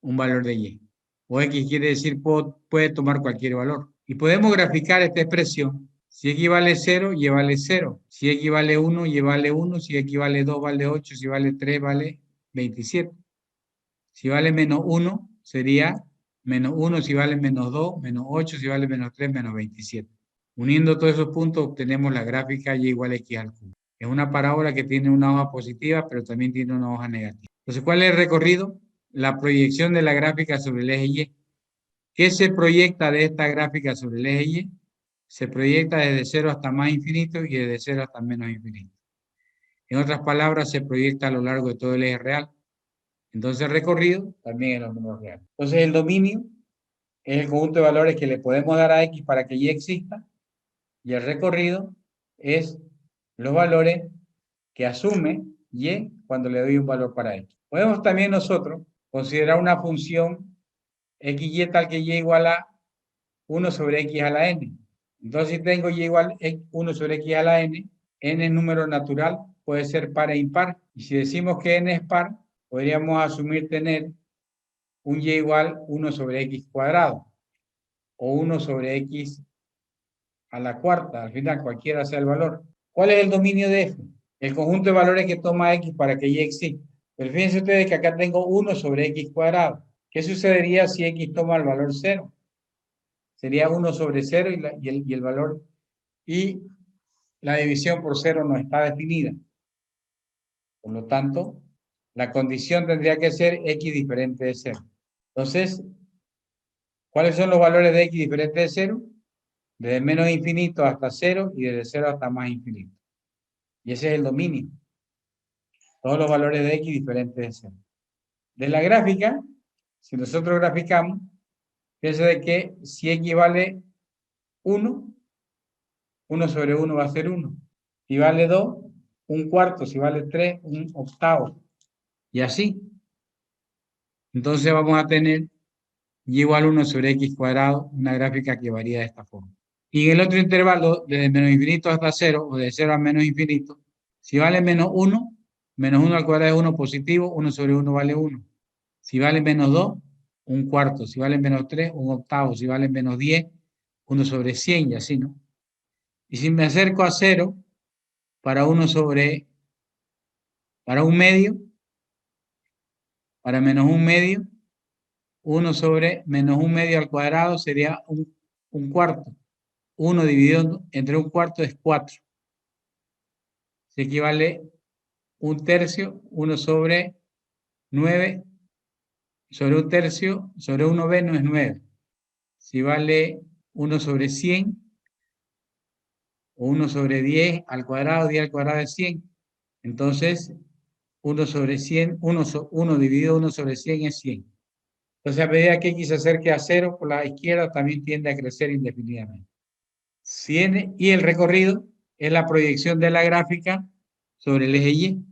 un valor de y. O x quiere decir puede tomar cualquier valor. Y podemos graficar esta expresión. Si x vale 0, y vale 0. Si x vale 1, y vale 1. Si x vale 2, vale 8. Si vale 3, vale 27. Si vale menos 1, sería menos 1. Si vale menos 2, menos 8. Si vale menos 3, menos 27. Uniendo todos esos puntos, obtenemos la gráfica y igual a x al cubo. Es una parábola que tiene una hoja positiva, pero también tiene una hoja negativa. Entonces, ¿cuál es el recorrido? La proyección de la gráfica sobre el eje y. ¿Qué se proyecta de esta gráfica sobre el eje y? Se proyecta desde 0 hasta más infinito y desde 0 hasta menos infinito. En otras palabras, se proyecta a lo largo de todo el eje real. Entonces, el recorrido también es los números reales. Entonces, el dominio es el conjunto de valores que le podemos dar a x para que y exista. Y el recorrido es los valores que asume y cuando le doy un valor para x. Podemos también nosotros considerar una función xy tal que y igual a 1 sobre x a la n. Entonces, si tengo y igual a 1 sobre x a la n, n es número natural, puede ser par e impar. Y si decimos que n es par, podríamos asumir tener un y igual 1 sobre x cuadrado o 1 sobre x a la cuarta, al final cualquiera sea el valor. ¿Cuál es el dominio de f? El conjunto de valores que toma x para que y exista. Pero fíjense ustedes que acá tengo 1 sobre x cuadrado. ¿Qué sucedería si x toma el valor 0? Sería 1 sobre 0 y el valor, y la división por 0 no está definida. Por lo tanto, la condición tendría que ser x diferente de 0. Entonces, ¿cuáles son los valores de x diferente de 0? Desde menos infinito hasta 0 y desde 0 hasta más infinito. Y ese es el dominio. Todos los valores de x diferentes de 0. De la gráfica, si nosotros graficamos, fíjense de que si x vale 1, 1 sobre 1 va a ser 1. Si vale 2, un cuarto. Si vale 3, un octavo. Y así. Entonces vamos a tener y igual 1 sobre x cuadrado, una gráfica que varía de esta forma. Y en el otro intervalo, desde menos infinito hasta 0, o de 0 a menos infinito, si vale menos 1, menos 1 al cuadrado es 1 positivo, 1 sobre 1 vale 1. Si vale menos 2, un cuarto. Si vale menos 3, un octavo. Si vale menos 10, 1 sobre 100 y así, ¿no? Y si me acerco a 0, para un medio, para menos un medio, 1 sobre menos un medio al cuadrado sería un cuarto. 1 dividido entre un cuarto es 4. Se equivale un tercio, 1 sobre 9, sobre un tercio, sobre un noveno es 9. Si vale 1 sobre 100, o 1 sobre 10 al cuadrado, 10 al cuadrado es 100. Entonces, 1 sobre 100, 1 dividido 1 sobre 100 es 100. Entonces, a medida que x se acerque a 0 por la izquierda, también tiende a crecer indefinidamente. Si n, y el recorrido es la proyección de la gráfica sobre el eje Y.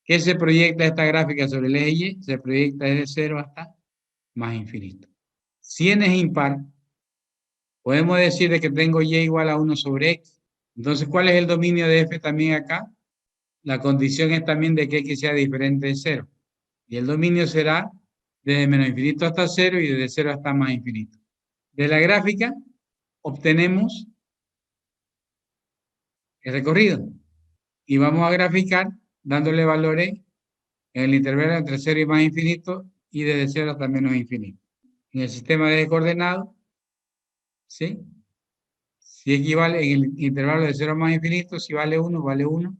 ¿Qué se proyecta esta gráfica sobre el eje Y? Se proyecta desde 0 hasta más infinito. Si n es impar, podemos decir de que tengo Y igual a 1 sobre X. Entonces, ¿cuál es el dominio de F también acá? La condición es también de que X sea diferente de 0. Y el dominio será desde menos infinito hasta 0 y desde 0 hasta más infinito. De la gráfica obtenemos el recorrido. Y vamos a graficar dándole valores en el intervalo entre 0 y más infinito y desde 0 hasta menos infinito. En el sistema de coordenadas, ¿sí? Si equivale en el intervalo de 0 a más infinito, si vale 1, vale 1.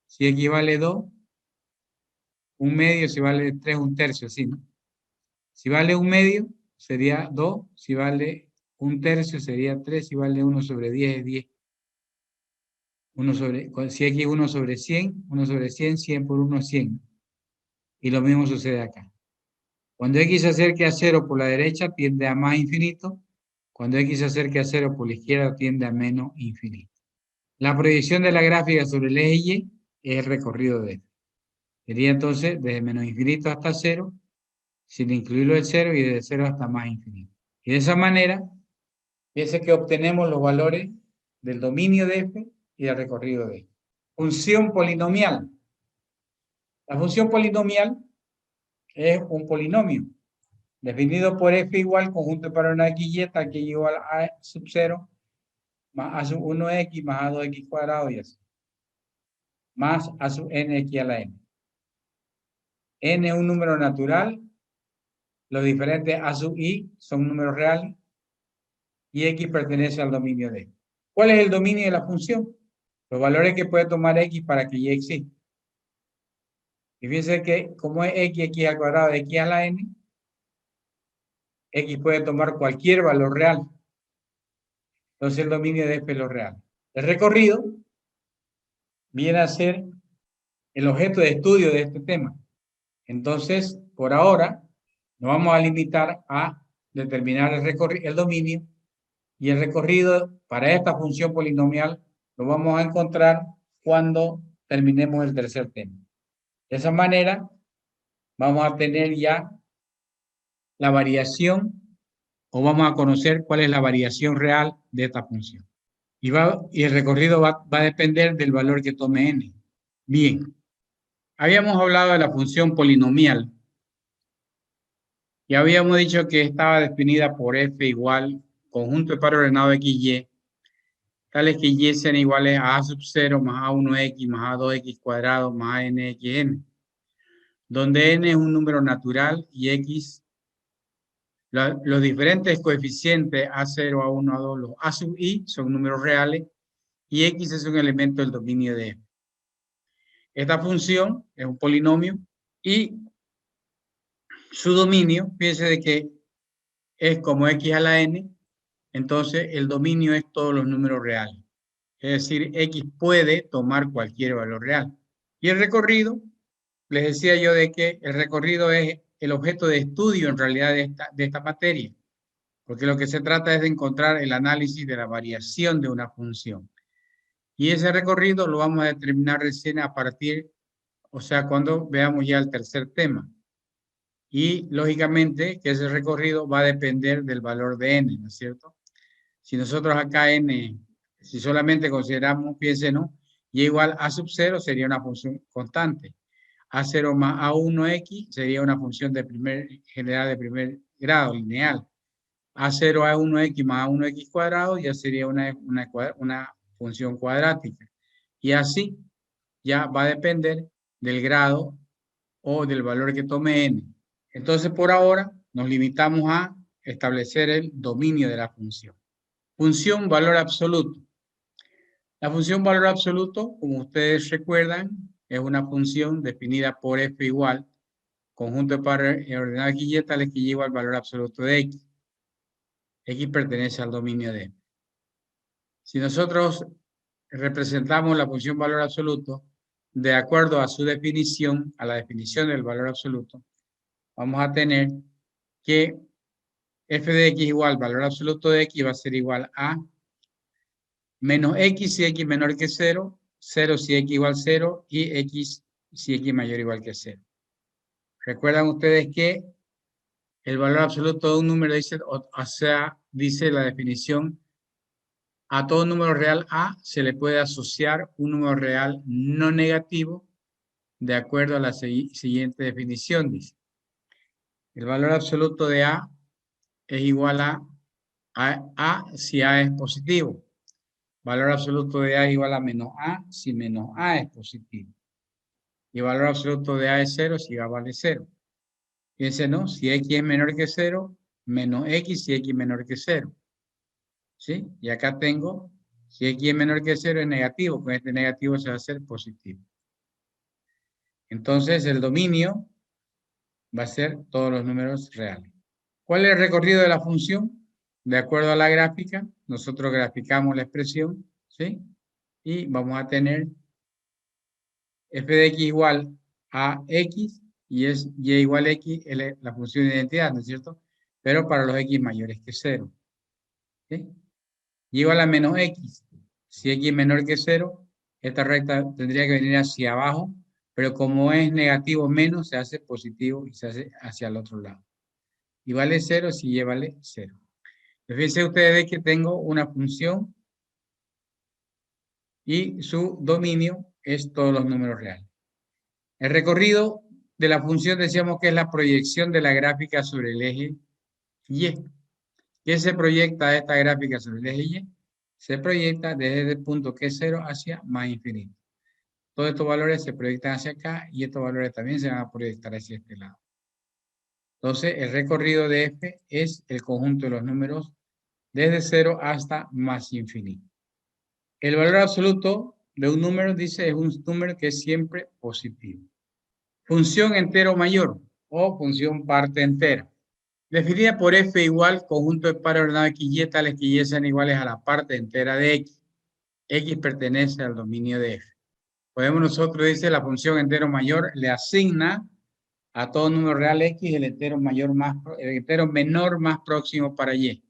Si equivale 2, un medio, si vale 3, un tercio, así, ¿no? Si vale un medio, sería 2. Si vale un tercio, sería 3. Si vale 1 sobre 10, es 10. 1 sobre, si x 1 sobre 100, 1 sobre 100, 100 por 1, 100. Y lo mismo sucede acá. Cuando x se acerque a 0 por la derecha, tiende a más infinito. Cuando x se acerque a 0 por la izquierda, tiende a menos infinito. La proyección de la gráfica sobre el eje Y es el recorrido de F. Sería entonces desde menos infinito hasta 0, sin incluirlo el 0, y desde 0 hasta más infinito. Y de esa manera, fíjense que obtenemos los valores del dominio de F y del recorrido de F. Función polinomial. La función polinomial es un polinomio definido por F igual conjunto para una X y tal que igual a sub 0 más a sub 1x más a 2x cuadrado y así. Más a sub nx a la n. N es un número natural. Los diferentes a sub i son números reales. Y x pertenece al dominio de F. ¿Cuál es el dominio de la función? Los valores que puede tomar x para que y exista. Y fíjense que como es x al cuadrado de x a la n, x puede tomar cualquier valor real. Entonces el dominio de F es lo real. El recorrido viene a ser el objeto de estudio de este tema. Entonces, por ahora, nos vamos a limitar a determinar el dominio, y el recorrido para esta función polinomial lo vamos a encontrar cuando terminemos el tercer tema. De esa manera, vamos a tener ya la variación, o vamos a conocer cuál es la variación real de esta función. Y el recorrido va a depender del valor que tome n. Bien, habíamos hablado de la función polinomial y habíamos dicho que estaba definida por f igual conjunto de par ordenado x, y, tales que y sean iguales a sub 0 más a 1x más a 2x cuadrado más a nxn, donde n es un número natural y x, los diferentes coeficientes a0, a1, a2, los a sub i son números reales y x es un elemento del dominio de f. Esta función es un polinomio y su dominio, fíjense de que es como x a la n, entonces el dominio es todos los números reales. Es decir, x puede tomar cualquier valor real. Y el recorrido, les decía yo de que el recorrido es el objeto de estudio en realidad de esta materia, porque lo que se trata es de encontrar el análisis de la variación de una función. Y ese recorrido lo vamos a determinar recién a partir, o sea, cuando veamos ya el tercer tema. Y lógicamente que ese recorrido va a depender del valor de n, ¿no es cierto? Si nosotros acá n, si solamente consideramos, fíjense, ¿no? Y igual a sub 0 sería una función constante. A0 más A1x sería una función de general de primer grado, lineal. A0 a 1x más A1x cuadrado ya sería una función cuadrática. Y así ya va a depender del grado o del valor que tome n. Entonces, por ahora, nos limitamos a establecer el dominio de la función. Función valor absoluto. La función valor absoluto, como ustedes recuerdan, es una función definida por f igual conjunto de par ordenado x y tales que lleva al valor absoluto de x. X pertenece al dominio de f. Si nosotros representamos la función valor absoluto de acuerdo a su definición, a la definición del valor absoluto, vamos a tener que f de x igual valor absoluto de x va a ser igual a menos x si x menor que 0, 0 si x igual a 0 y x si x mayor o igual que 0. Recuerdan ustedes que el valor absoluto de un número dice, dice la definición, a todo número real A se le puede asociar un número real no negativo de acuerdo a la siguiente definición, dice. El valor absoluto de A es igual a si A es positivo. Valor absoluto de A es igual a menos A si menos A es positivo. Y el valor absoluto de A es 0 si A vale 0. Fíjense, ¿no? Si X es menor que 0, menos X si X es menor que 0. ¿Sí? Y acá tengo, si X es menor que 0 es negativo, con este negativo se va a hacer positivo. Entonces el dominio va a ser todos los números reales. ¿Cuál es el recorrido de la función? De acuerdo a la gráfica, nosotros graficamos la expresión, ¿sí? Y vamos a tener f de x igual a x y es y igual a x la función de identidad, ¿no es cierto? Pero para los x mayores que 0. ¿Sí? Y igual a menos x. Si x es menor que 0, esta recta tendría que venir hacia abajo, pero como es negativo menos, se hace positivo y se hace hacia el otro lado. Y vale 0 si y vale 0. Fíjense ustedes que tengo una función y su dominio es todos los números reales. El recorrido de la función decíamos que es la proyección de la gráfica sobre el eje Y. ¿Qué se proyecta de esta gráfica sobre el eje Y? Se proyecta desde el punto que es 0 hacia más infinito. Todos estos valores se proyectan hacia acá y estos valores también se van a proyectar hacia este lado. Entonces, el recorrido de f es el conjunto de los números desde 0 hasta más infinito. El valor absoluto de un número, dice, es un número que es siempre positivo. Función entero mayor o función parte entera. Definida por f igual conjunto de pares ordenados x y tales que y sean iguales a la parte entera de x. X pertenece al dominio de f. Podemos nosotros, dice, la función entero mayor le asigna a todo número real x el entero menor más próximo para y.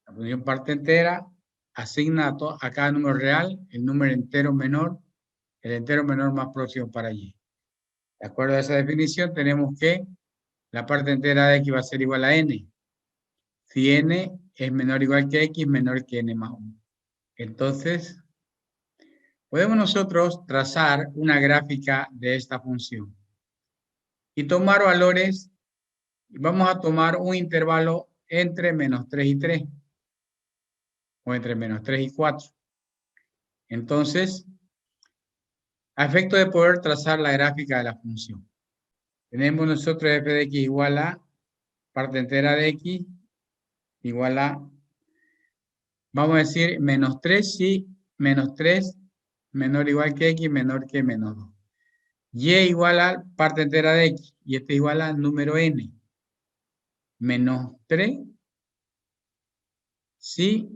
La función parte entera asigna a cada número real el número entero menor, el entero menor más próximo para y. De acuerdo a esa definición, tenemos que la parte entera de x va a ser igual a n. Si n es menor o igual que x, menor que n más 1. Entonces, podemos nosotros trazar una gráfica de esta función y tomar valores. Vamos a tomar un intervalo entre menos 3 y 3 o entre menos 3 y 4. Entonces, a efecto de poder trazar la gráfica de la función, tenemos nosotros f de x igual a parte entera de x igual a, vamos a decir, menos 3 si menos 3 menor o igual que x menor que menos 2. Y igual a parte entera de x y este igual al número n. Menos 3 si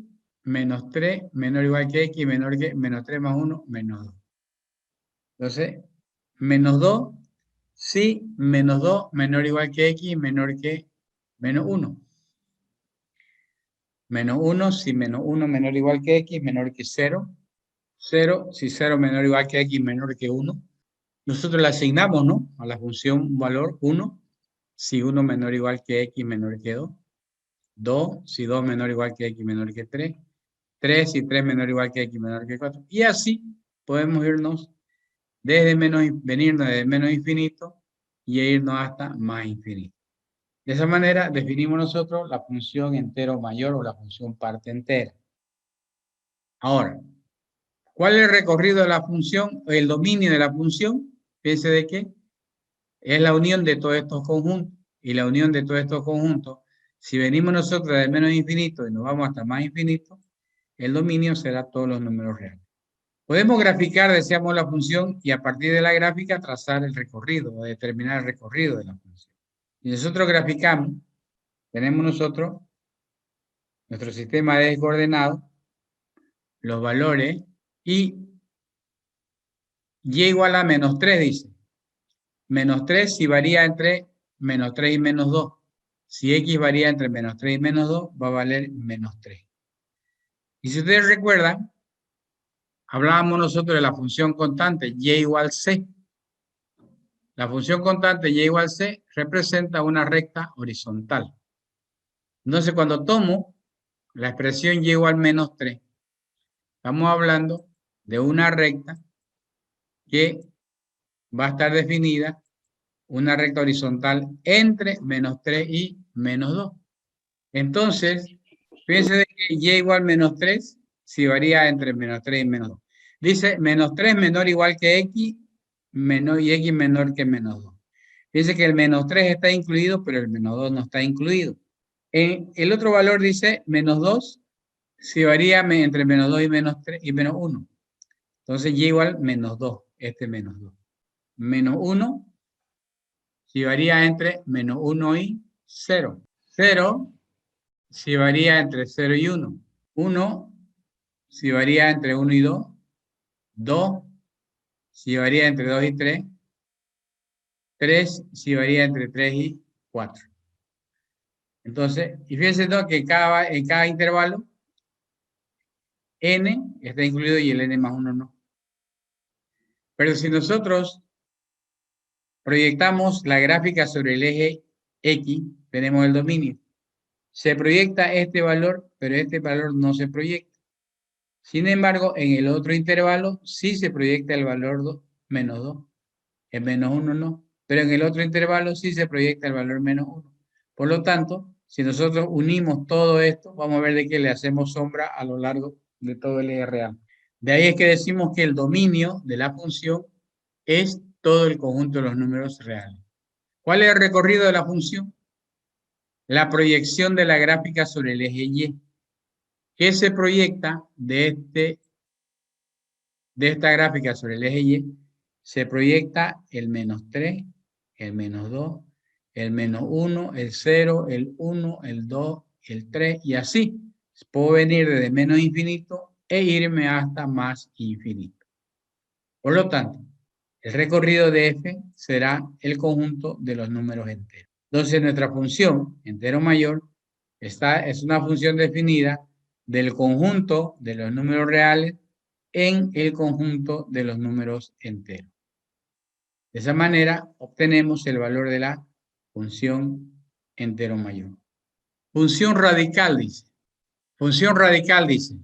menos 3 menor o igual que x menor que menos 3 más 1 menos 2. Entonces, menos 2 si menos 2 menor o igual que x menor que menos 1. Menos 1 si menos 1 menor o igual que x menor que 0. 0 si 0 menor o igual que x menor que 1. Nosotros le asignamos, ¿no?, a la función un valor 1 si 1 menor o igual que x menor que 2. 2 si 2 menor o igual que x menor que 3. 3 si 3 menor o igual que x menor que 4. Y así podemos irnos venirnos desde menos infinito y irnos hasta más infinito. De esa manera definimos nosotros la función entero mayor o la función parte entera. Ahora, ¿cuál es el recorrido de la función? El dominio de la función. Fíjense de qué. Es la unión de todos estos conjuntos. Y la unión de todos estos conjuntos, si venimos nosotros de menos infinito y nos vamos hasta más infinito, el dominio será todos los números reales. Podemos graficar, deseamos, la función y a partir de la gráfica trazar el recorrido o determinar el recorrido de la función. Si nosotros graficamos, tenemos nosotros nuestro sistema de coordenadas, los valores y igual a menos 3, dice. Menos 3 si varía entre menos 3 y menos 2. Si x varía entre menos 3 y menos 2, va a valer menos 3. Y si ustedes recuerdan, hablábamos nosotros de la función constante y igual c. La función constante y igual c representa una recta horizontal. Entonces, cuando tomo la expresión y igual menos 3, estamos hablando de una recta que va a estar definida, una recta horizontal entre menos 3 y menos 2. Entonces, fíjense de que y igual menos 3 si varía entre menos 3 y menos 2. Dice menos 3 menor o igual que x menor y x menor que menos 2. Dice que el menos 3 está incluido, pero el menos 2 no está incluido. El otro valor dice menos 2 si varía entre menos 2 y menos 3 y menos 1. Entonces y igual menos 2, este menos 2. Menos 1 si varía entre menos 1 y 0. 0 si varía entre 0 y 1. 1 si varía entre 1 y 2. 2 si varía entre 2 y 3. 3 si varía entre 3 y 4. Entonces, y fíjense que en cada intervalo n está incluido y el n más 1 no. Pero si nosotros proyectamos la gráfica sobre el eje X, tenemos el dominio. Se proyecta este valor, pero este valor no se proyecta. Sin embargo, en el otro intervalo sí se proyecta el valor menos 2. El menos 1 no. Pero en el otro intervalo sí se proyecta el valor menos 1. Por lo tanto, si nosotros unimos todo esto, vamos a ver de que le hacemos sombra a lo largo de todo el eje real. De ahí es que decimos que el dominio de la función es todo el conjunto de los números reales. ¿Cuál es el recorrido de la función? La proyección de la gráfica sobre el eje Y. ¿Qué se proyecta de esta gráfica sobre el eje Y? Se proyecta el menos 3, el menos 2, el menos 1, el 0, el 1, el 2, el 3 y así. Puedo venir desde menos infinito e irme hasta más infinito. Por lo tanto, el recorrido de f será el conjunto de los números enteros. Entonces, nuestra función entero mayor es una función definida del conjunto de los números reales en el conjunto de los números enteros. De esa manera obtenemos el valor de la función entero mayor. Función radical dice. Función radical dice.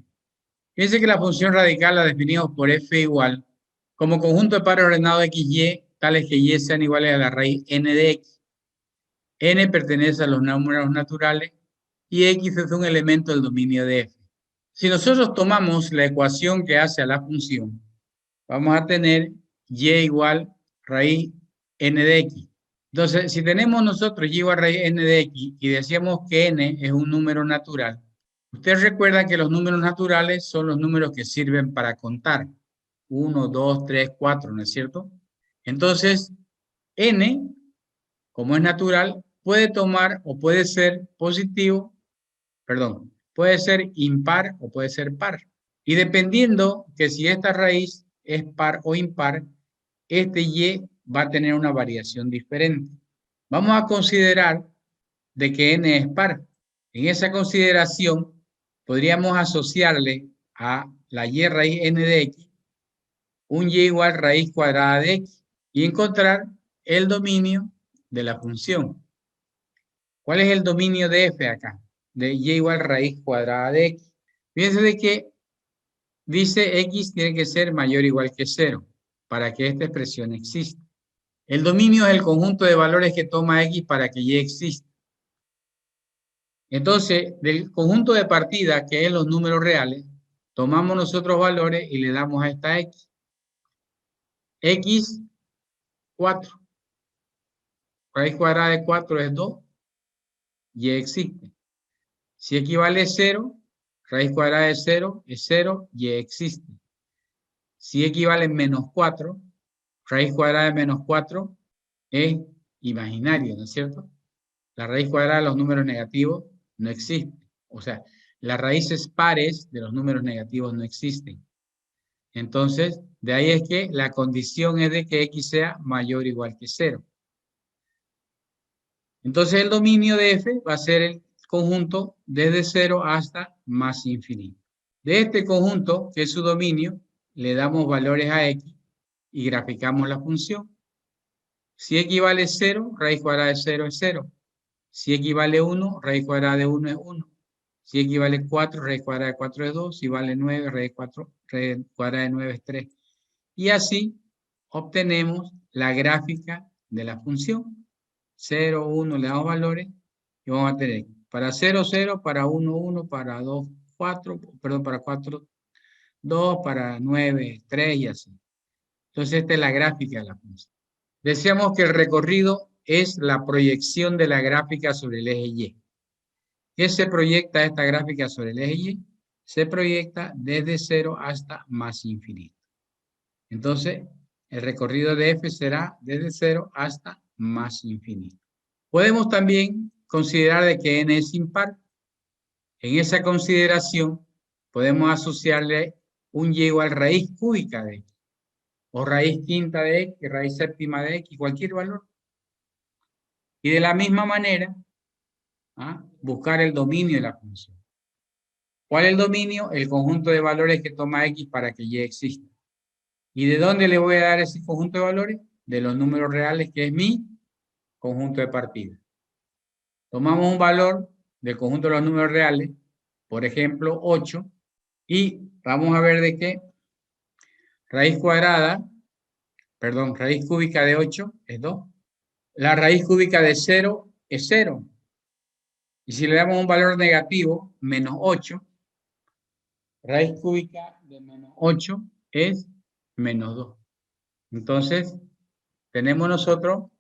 Fíjense que la función radical la definimos por f igual como conjunto de pares ordenados x, y, tales que y sean iguales a la raíz n de x. N pertenece a los números naturales y x es un elemento del dominio de f. Si nosotros tomamos la ecuación que hace a la función, vamos a tener y igual raíz n de x. Entonces, si tenemos nosotros y igual raíz n de x y decíamos que n es un número natural, ustedes recuerdan que los números naturales son los números que sirven para contar. 1, 2, 3, 4, ¿no es cierto? Entonces, n, como es natural, puede tomar o puede ser positivo, perdón, puede ser impar o puede ser par. Y dependiendo que si esta raíz es par o impar, este y va a tener una variación diferente. Vamos a considerar de que n es par. En esa consideración, podríamos asociarle a la y raíz n de x un y igual raíz cuadrada de x y encontrar el dominio de la función. ¿Cuál es el dominio de f acá? De y igual raíz cuadrada de x. Fíjense de que dice x tiene que ser mayor o igual que 0 para que esta expresión exista. El dominio es el conjunto de valores que toma x para que y exista. Entonces, del conjunto de partida, que es los números reales, tomamos nosotros valores y le damos a esta x. X, 4. Raíz cuadrada de 4 es 2. Y existe. Si x vale 0, raíz cuadrada de 0 es 0, y existe. Si x vale menos 4, raíz cuadrada de menos 4 es imaginario, ¿no es cierto? La raíz cuadrada de los números negativos no existe. O sea, las raíces pares de los números negativos no existen. Entonces, de ahí es que la condición es de que x sea mayor o igual que 0. Entonces, el dominio de f va a ser el conjunto desde 0 hasta más infinito. De este conjunto, que es su dominio, le damos valores a x y graficamos la función. Si x vale 0, raíz cuadrada de 0 es 0. Si x vale 1, raíz cuadrada de 1 es 1. Si x vale 4, raíz cuadrada de 4 es 2. Si vale 9, raíz cuadrada de 9 es 3. Y así obtenemos la gráfica de la función. 0, 1, le damos valores y vamos a tener para 0, 0, para 1, 1, para 2, 4, perdón, para 4, 2, para 9, 3 y así. Entonces esta es la gráfica de la función. Decíamos que el recorrido es la proyección de la gráfica sobre el eje Y. ¿Qué se proyecta esta gráfica sobre el eje Y? Se proyecta desde 0 hasta más infinito. Entonces, el recorrido de f será desde 0 hasta más infinito. Podemos también considerar de que n es impar. En esa consideración, podemos asociarle un y igual raíz cúbica de x, o raíz quinta de x, raíz séptima de x, cualquier valor. Y de la misma manera, buscar el dominio de la función. ¿Cuál es el dominio? El conjunto de valores que toma x para que y exista. ¿Y de dónde le voy a dar ese conjunto de valores? De los números reales, que es mi conjunto de partida. Tomamos un valor del conjunto de los números reales, por ejemplo, 8, y vamos a ver de qué raíz cúbica de 8 es 2. La raíz cúbica de 0 es 0. Y si le damos un valor negativo, menos 8, raíz cúbica de menos 8 es menos 2. Entonces, tenemos nosotros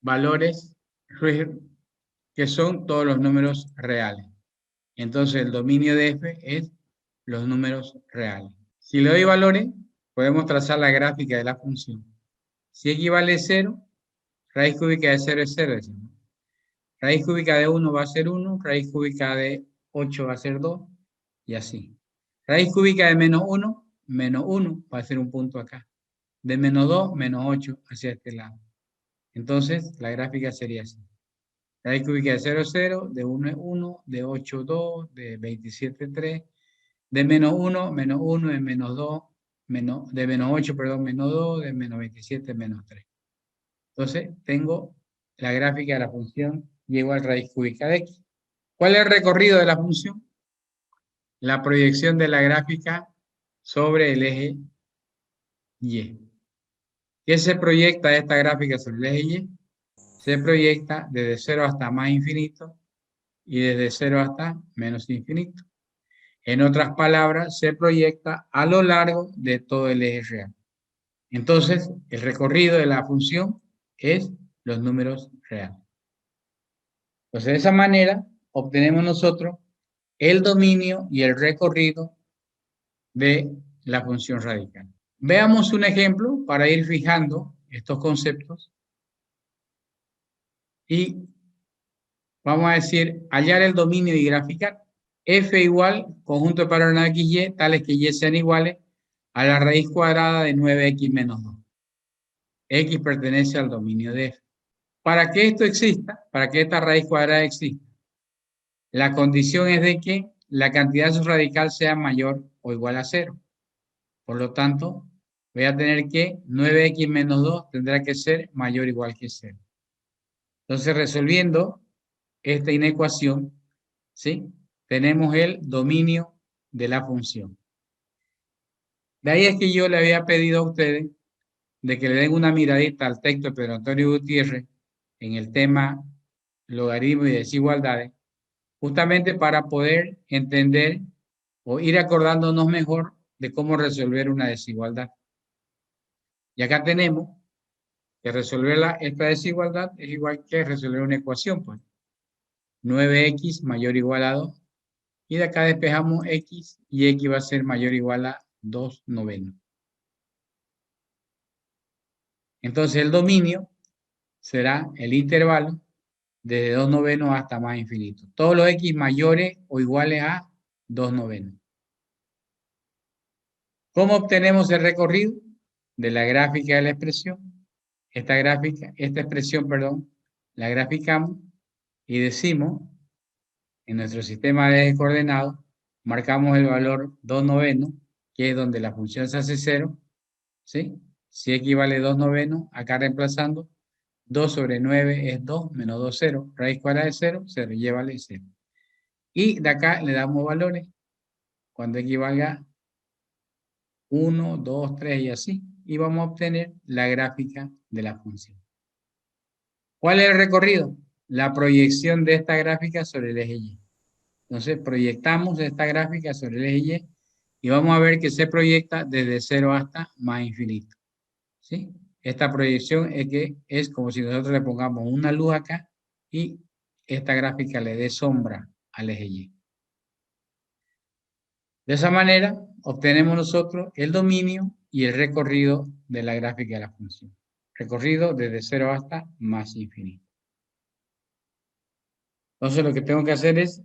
valores que son todos los números reales. Entonces, el dominio de f es los números reales. Si le doy valores, podemos trazar la gráfica de la función. Si x vale 0, raíz cúbica de 0 es 0. Raíz cúbica de 1 va a ser 1, raíz cúbica de 8 va a ser 2, y así. Raíz cúbica de menos 1 va a ser un punto acá. De menos 2, menos 8 hacia este lado. Entonces, la gráfica sería así. Raíz cúbica de 0 es 0, de 1 es 1, de 8 2, de 27 3, de menos 1, de menos 2, de menos 8, perdón, menos 2, de menos 27, menos 3. Entonces, tengo la gráfica de la función y igual raíz cúbica de x. ¿Cuál es el recorrido de la función? La proyección de la gráfica sobre el eje Y. ¿Qué se proyecta de esta gráfica sobre el eje Y? Se proyecta desde 0 hasta más infinito y desde 0 hasta menos infinito. En otras palabras, se proyecta a lo largo de todo el eje real. Entonces, el recorrido de la función es los números reales. Entonces, de esa manera, obtenemos nosotros el dominio y el recorrido de la función radical. Veamos un ejemplo para ir fijando estos conceptos. Y vamos a decir, hallar el dominio y graficar. F igual, conjunto de palabras x, y, tales que y sean iguales a la raíz cuadrada de 9x menos 2. X pertenece al dominio de F. Para que esto exista, para que esta raíz cuadrada exista, la condición es de que la cantidad subradical sea mayor o igual a 0. Por lo tanto, voy a tener que 9x menos 2 tendrá que ser mayor o igual que 0. Entonces, resolviendo esta inecuación, ¿sí? Tenemos el dominio de la función. De ahí es que yo le había pedido a ustedes de que le den una miradita al texto de Pedro Antonio Gutiérrez en el tema logaritmo y desigualdades, justamente para poder entender o ir acordándonos mejor de cómo resolver una desigualdad. Y acá tenemos que resolver esta desigualdad es igual que resolver una ecuación, pues. 9x mayor o igual a 2. Y de acá despejamos x y x va a ser mayor o igual a 2 novenos. Entonces el dominio será el intervalo desde 2 novenos hasta más infinito. Todos los x mayores o iguales a 2 novenos. ¿Cómo obtenemos el recorrido? De la gráfica de la expresión. Esta expresión, la graficamos y decimos en nuestro sistema de coordenados, marcamos el valor 2/9, que es donde la función se hace 0, ¿sí? Si x vale 2/9, acá reemplazando, 2 sobre 9 es 2, menos 2, 0. Raíz cuadrada de 0, 0, y vale 0. Y de acá le damos valores cuando x valga 1, 2, 3 y así. Y vamos a obtener la gráfica de la función. ¿Cuál es el recorrido? La proyección de esta gráfica sobre el eje Y. Entonces proyectamos esta gráfica sobre el eje Y y vamos a ver que se proyecta desde 0 hasta más infinito. ¿Sí? Esta proyección es como si nosotros le pongamos una luz acá y esta gráfica le dé sombra al eje Y. De esa manera obtenemos nosotros el dominio y el recorrido de la gráfica de la función. Recorrido desde 0 hasta más infinito. Entonces lo que tengo que hacer es,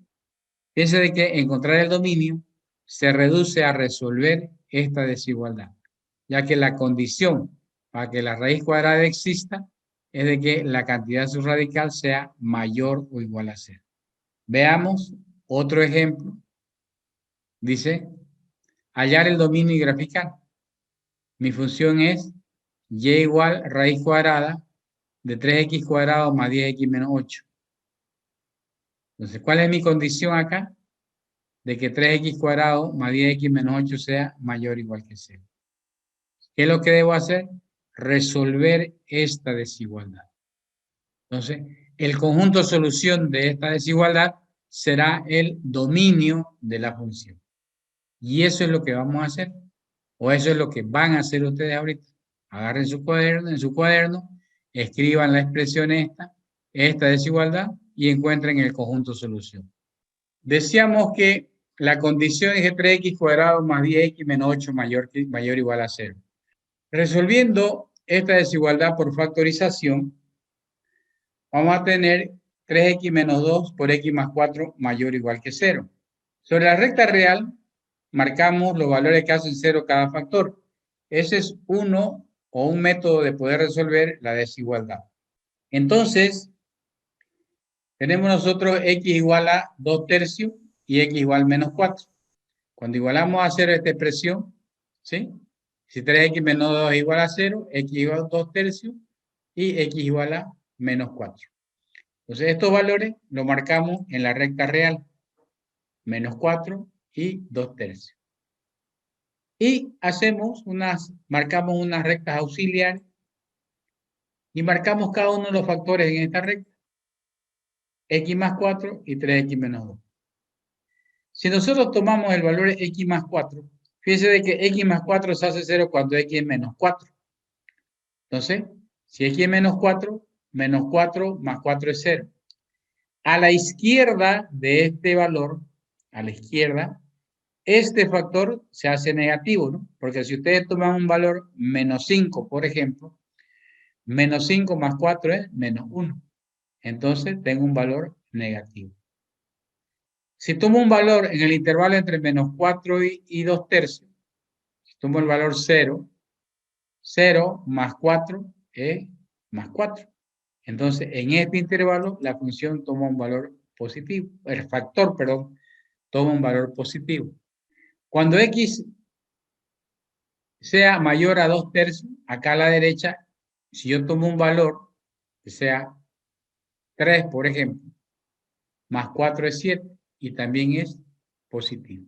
piense de que encontrar el dominio se reduce a resolver esta desigualdad, ya que la condición para que la raíz cuadrada exista es de que la cantidad subradical sea mayor o igual a 0. Veamos otro ejemplo. Dice, hallar el dominio y graficar. Mi función es y igual raíz cuadrada de 3x cuadrado más 10x menos 8. Entonces, ¿cuál es mi condición acá? De que 3x cuadrado más 10x menos 8 sea mayor o igual que 0. ¿Qué es lo que debo hacer? Resolver esta desigualdad. Entonces, el conjunto solución de esta desigualdad será el dominio de la función. Y eso es lo que vamos a hacer. O eso es lo que van a hacer ustedes ahorita. Agarren su cuaderno, en su cuaderno, escriban la expresión esta desigualdad, y encuentren el conjunto solución. Decíamos que la condición es que 3x cuadrado más 10x menos 8 mayor o igual a 0. Resolviendo esta desigualdad por factorización, vamos a tener 3x menos 2 por x más 4 mayor o igual que 0. Sobre la recta real, marcamos los valores que hacen 0 cada factor. Ese es uno o un método de poder resolver la desigualdad. Entonces, tenemos nosotros x igual a 2 tercios y x igual a menos 4. Cuando igualamos a 0 esta expresión, ¿sí? Si 3x menos 2 es igual a 0, x igual a 2 tercios y x igual a menos 4. Entonces, estos valores los marcamos en la recta real. Menos 4 y 2 tercios. Y marcamos unas rectas auxiliares y marcamos cada uno de los factores en esta recta. X más 4 y 3x menos 2. Si nosotros tomamos el valor x más 4, fíjense de que x más 4 se hace 0 cuando x es menos 4. Entonces, si x es menos 4 más 4 es 0. A la izquierda de este valor, a la izquierda, este factor se hace negativo, ¿no? Porque si ustedes toman un valor menos 5, por ejemplo, menos 5 más 4 es menos 1. Entonces, tengo un valor negativo. Si tomo un valor en el intervalo entre menos 4 y 2 tercios, si tomo el valor 0, 0 más 4 es más 4. Entonces, en este intervalo, la función toma un valor positivo. El factor, perdón, toma un valor positivo. Cuando x sea mayor a 2 tercios, acá a la derecha, si yo tomo un valor que sea 3, por ejemplo, más 4 es 7 y también es positivo.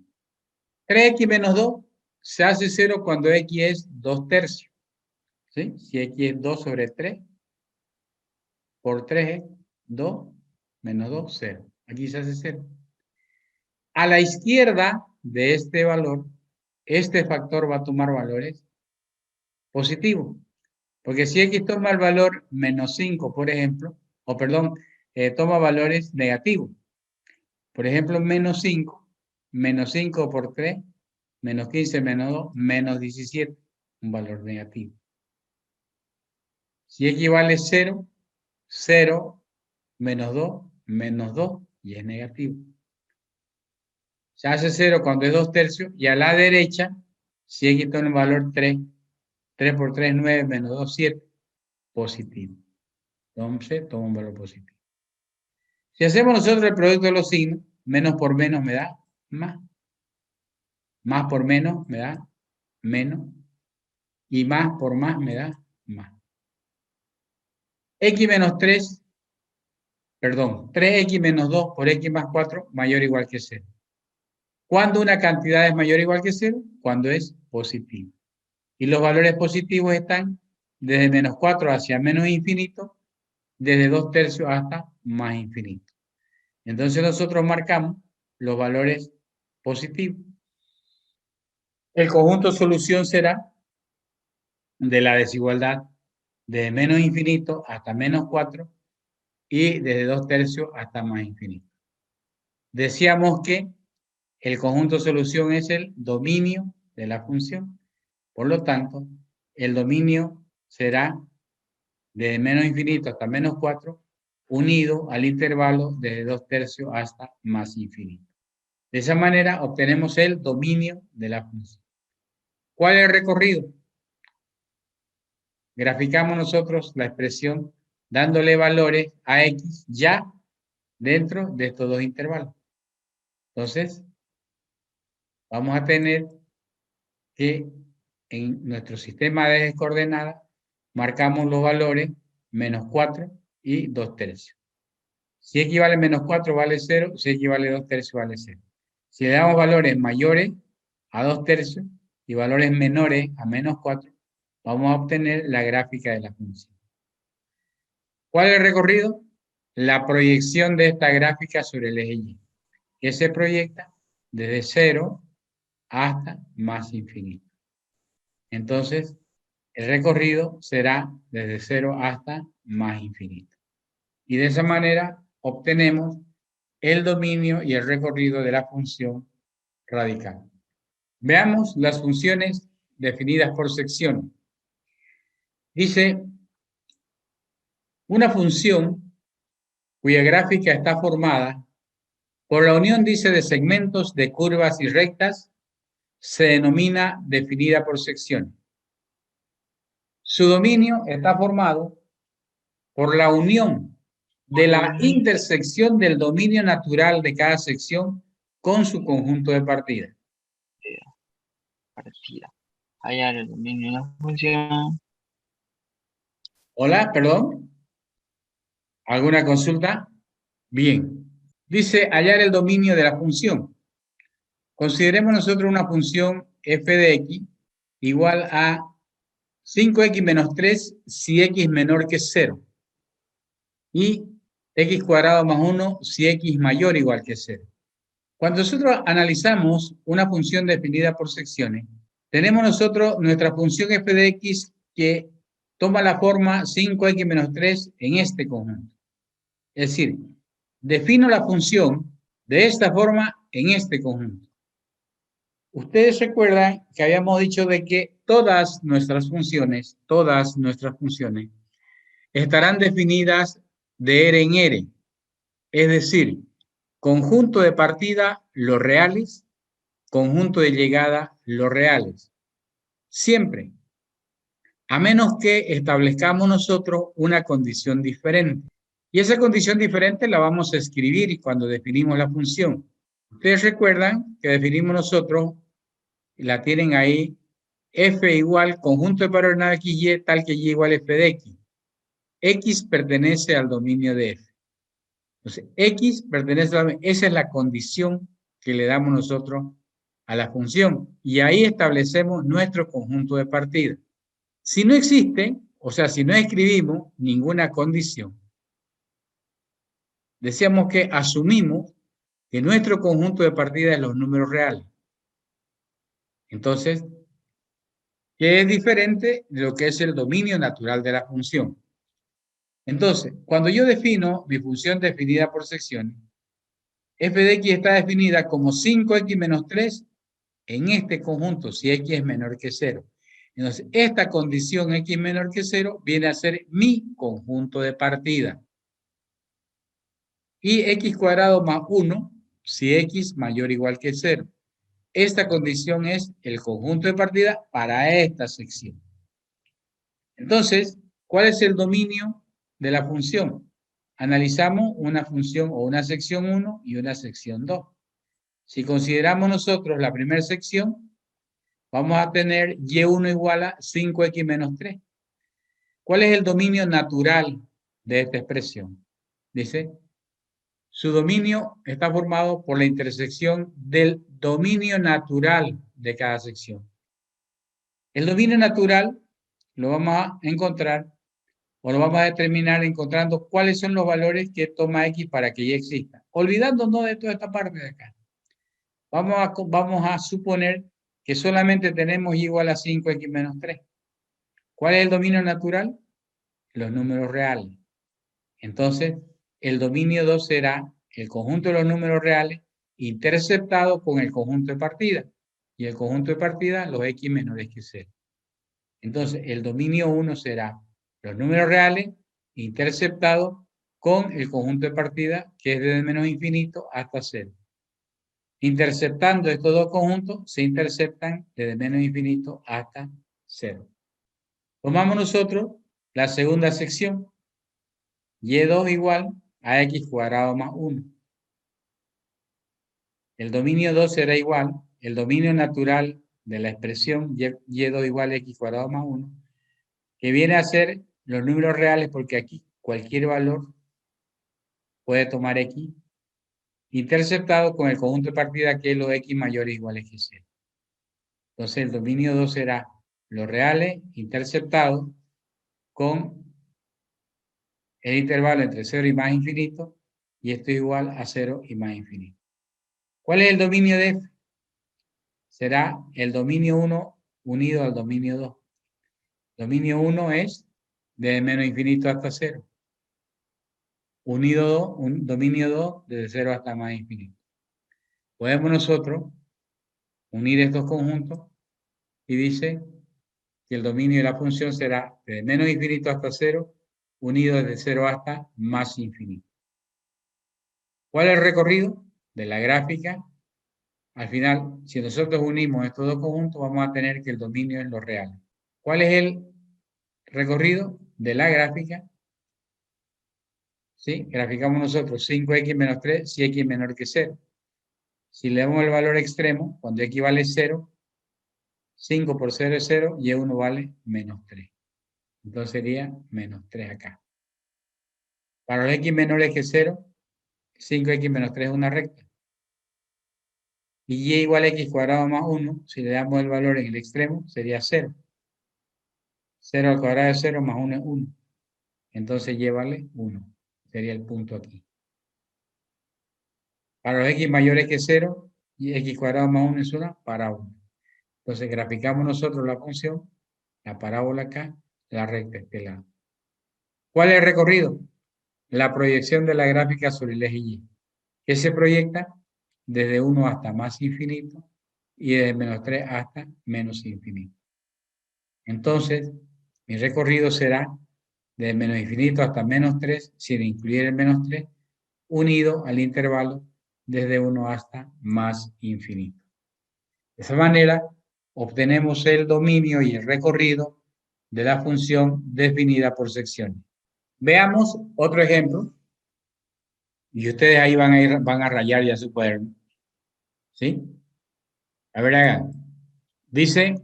3x menos 2 se hace 0 cuando x es 2 tercios. ¿Sí? Si x es 2 sobre 3, por 3 es 2, menos 2, 0. Aquí se hace 0. A la izquierda de este valor, este factor va a tomar valores positivos. Porque si x toma el valor menos 5, por ejemplo, toma valores negativos. Por ejemplo, menos 5 por 3, menos 15, menos 2, menos 17, un valor negativo. Si x vale 0, 0 menos 2, menos 2, y es negativo. Se hace 0 cuando es 2 tercios, y a la derecha, si x toma el valor 3, 3 por 3 es 9, menos 2, 7, positivo. Entonces, toma un valor positivo. Si hacemos nosotros el producto de los signos, menos por menos me da más. Más por menos me da menos. Y más por más me da más. X menos 3, perdón, 3x menos 2 por x más 4 mayor o igual que 0. ¿Cuándo una cantidad es mayor o igual que 0? Cuando es positiva. Y los valores positivos están desde menos 4 hacia menos infinito, desde 2/3 hasta más infinito. Entonces nosotros marcamos los valores positivos. El conjunto solución será de la desigualdad desde menos infinito hasta menos 4 y desde 2/3 hasta más infinito. Decíamos que el conjunto solución es el dominio de la función. Por lo tanto, el dominio será desde menos infinito hasta menos 4 unido al intervalo desde 2/3 hasta más infinito. De esa manera obtenemos el dominio de la función. ¿Cuál es el recorrido? Graficamos nosotros la expresión dándole valores a x ya dentro de estos dos intervalos. Entonces, vamos a tener que en nuestro sistema de coordenadas marcamos los valores menos 4 y 2/3. Si x vale menos 4 vale 0, si x vale 2/3 vale 0. Si le damos valores mayores a 2/3 y valores menores a menos 4, vamos a obtener la gráfica de la función. ¿Cuál es el recorrido? La proyección de esta gráfica sobre el eje Y, que se proyecta desde 0 hasta más infinito. Entonces, el recorrido será desde 0 hasta más infinito. Y de esa manera obtenemos el dominio y el recorrido de la función radical. Veamos las funciones definidas por sección. Dice, una función cuya gráfica está formada por la unión, dice, de segmentos de curvas y rectas, se denomina definida por sección. Su dominio está formado por la unión de la intersección del dominio natural de cada sección con su conjunto de partida. Hallar el dominio de la función. Hola, perdón. ¿Alguna consulta? Bien. Dice hallar el dominio de la función. Consideremos nosotros una función f de x igual a 5x menos 3 si x menor que 0. Y x cuadrado más 1 si x mayor o igual que 0. Cuando nosotros analizamos una función definida por secciones, tenemos nosotros nuestra función f de x que toma la forma 5x menos 3 en este conjunto. Es decir, defino la función de esta forma en este conjunto. Ustedes recuerdan que habíamos dicho de que todas nuestras funciones estarán definidas de R en R. Es decir, conjunto de partida, los reales, conjunto de llegada, los reales. Siempre. A menos que establezcamos nosotros una condición diferente. Y esa condición diferente la vamos a escribir cuando definimos la función. Ustedes recuerdan que definimos nosotros, la tienen ahí, f igual conjunto de paralelas x, y tal que y igual f de x. X pertenece al dominio de f. Entonces, x pertenece a esa es la condición que le damos nosotros a la función. Y ahí establecemos nuestro conjunto de partida. Si no existe, o sea, si no escribimos ninguna condición, decíamos que asumimos que nuestro conjunto de partida es los números reales. Entonces, ¿qué es diferente de lo que es el dominio natural de la función? Entonces, cuando yo defino mi función definida por secciones, f de x está definida como 5x menos 3 en este conjunto, si x es menor que 0. Entonces, esta condición x menor que 0 viene a ser mi conjunto de partida. Y x cuadrado más 1 si x mayor o igual que 0. Esta condición es el conjunto de partida para esta sección. Entonces, ¿cuál es el dominio de la función? Analizamos una función o una sección 1 y una sección 2. Si consideramos nosotros la primera sección, vamos a tener y1 igual a 5x menos 3. ¿Cuál es el dominio natural de esta expresión? Dice, su dominio está formado por la intersección del dominio natural de cada sección. El dominio natural lo vamos a encontrar o lo vamos a determinar encontrando cuáles son los valores que toma X para que Y exista. Olvidándonos de toda esta parte de acá. Vamos a suponer que solamente tenemos Y igual a 5x menos 3. ¿Cuál es el dominio natural? Los números reales. Entonces, el dominio 2 será el conjunto de los números reales interceptado con el conjunto de partida. Y el conjunto de partida, los X menores que 0. Entonces, el dominio 1 será los números reales interceptados con el conjunto de partida, que es desde menos infinito hasta 0. Interceptando estos dos conjuntos, se interceptan desde menos infinito hasta 0. Tomamos nosotros la segunda sección. Y2 igual a X cuadrado más 1. El dominio 2 será igual, el dominio natural de la expresión Y2 igual a X cuadrado más 1, que viene a ser los números reales, porque aquí cualquier valor puede tomar X, interceptado con el conjunto de partida, que es los X mayores iguales que 0. Entonces el dominio 2 será los reales interceptados con el intervalo entre 0 y más infinito, y esto es igual a 0 y más infinito. ¿Cuál es el dominio de F? Será el dominio 1 unido al dominio 2. Dominio 1 es de menos infinito hasta 0. Unido 2, dominio 2 desde 0 hasta más infinito. Podemos nosotros unir estos conjuntos y dice que el dominio de la función será de menos infinito hasta 0, unido desde 0 hasta más infinito. ¿Cuál es el recorrido de la gráfica? Al final, si nosotros unimos estos dos conjuntos, vamos a tener que el dominio es lo real. ¿Cuál es el recorrido de la gráfica? ¿Sí? Graficamos nosotros 5x menos 3 si X es menor que 0. Si le damos el valor extremo, cuando X vale 0, 5 por 0 es 0 y 1 vale menos 3. Entonces sería menos 3 acá. Para los X menores que 0, 5x menos 3 es una recta. Y Y igual a X cuadrado más 1, si le damos el valor en el extremo, sería 0. 0 al cuadrado de 0 más 1 es 1. Entonces Y vale 1. Sería el punto aquí. Para los X mayores que 0, y X cuadrado más 1 es una parábola. Entonces graficamos nosotros la función, la parábola acá, la recta este lado. ¿Cuál es el recorrido? La proyección de la gráfica sobre el eje Y. Que se proyecta desde 1 hasta más infinito y desde menos 3 hasta menos infinito. Entonces, mi recorrido será de menos infinito hasta menos 3, sin incluir el menos 3, unido al intervalo desde 1 hasta más infinito. De esa manera, obtenemos el dominio y el recorrido de la función definida por secciones. Veamos otro ejemplo. Y ustedes ahí van a rayar ya su cuaderno. ¿Sí? A ver, hagan. Dice,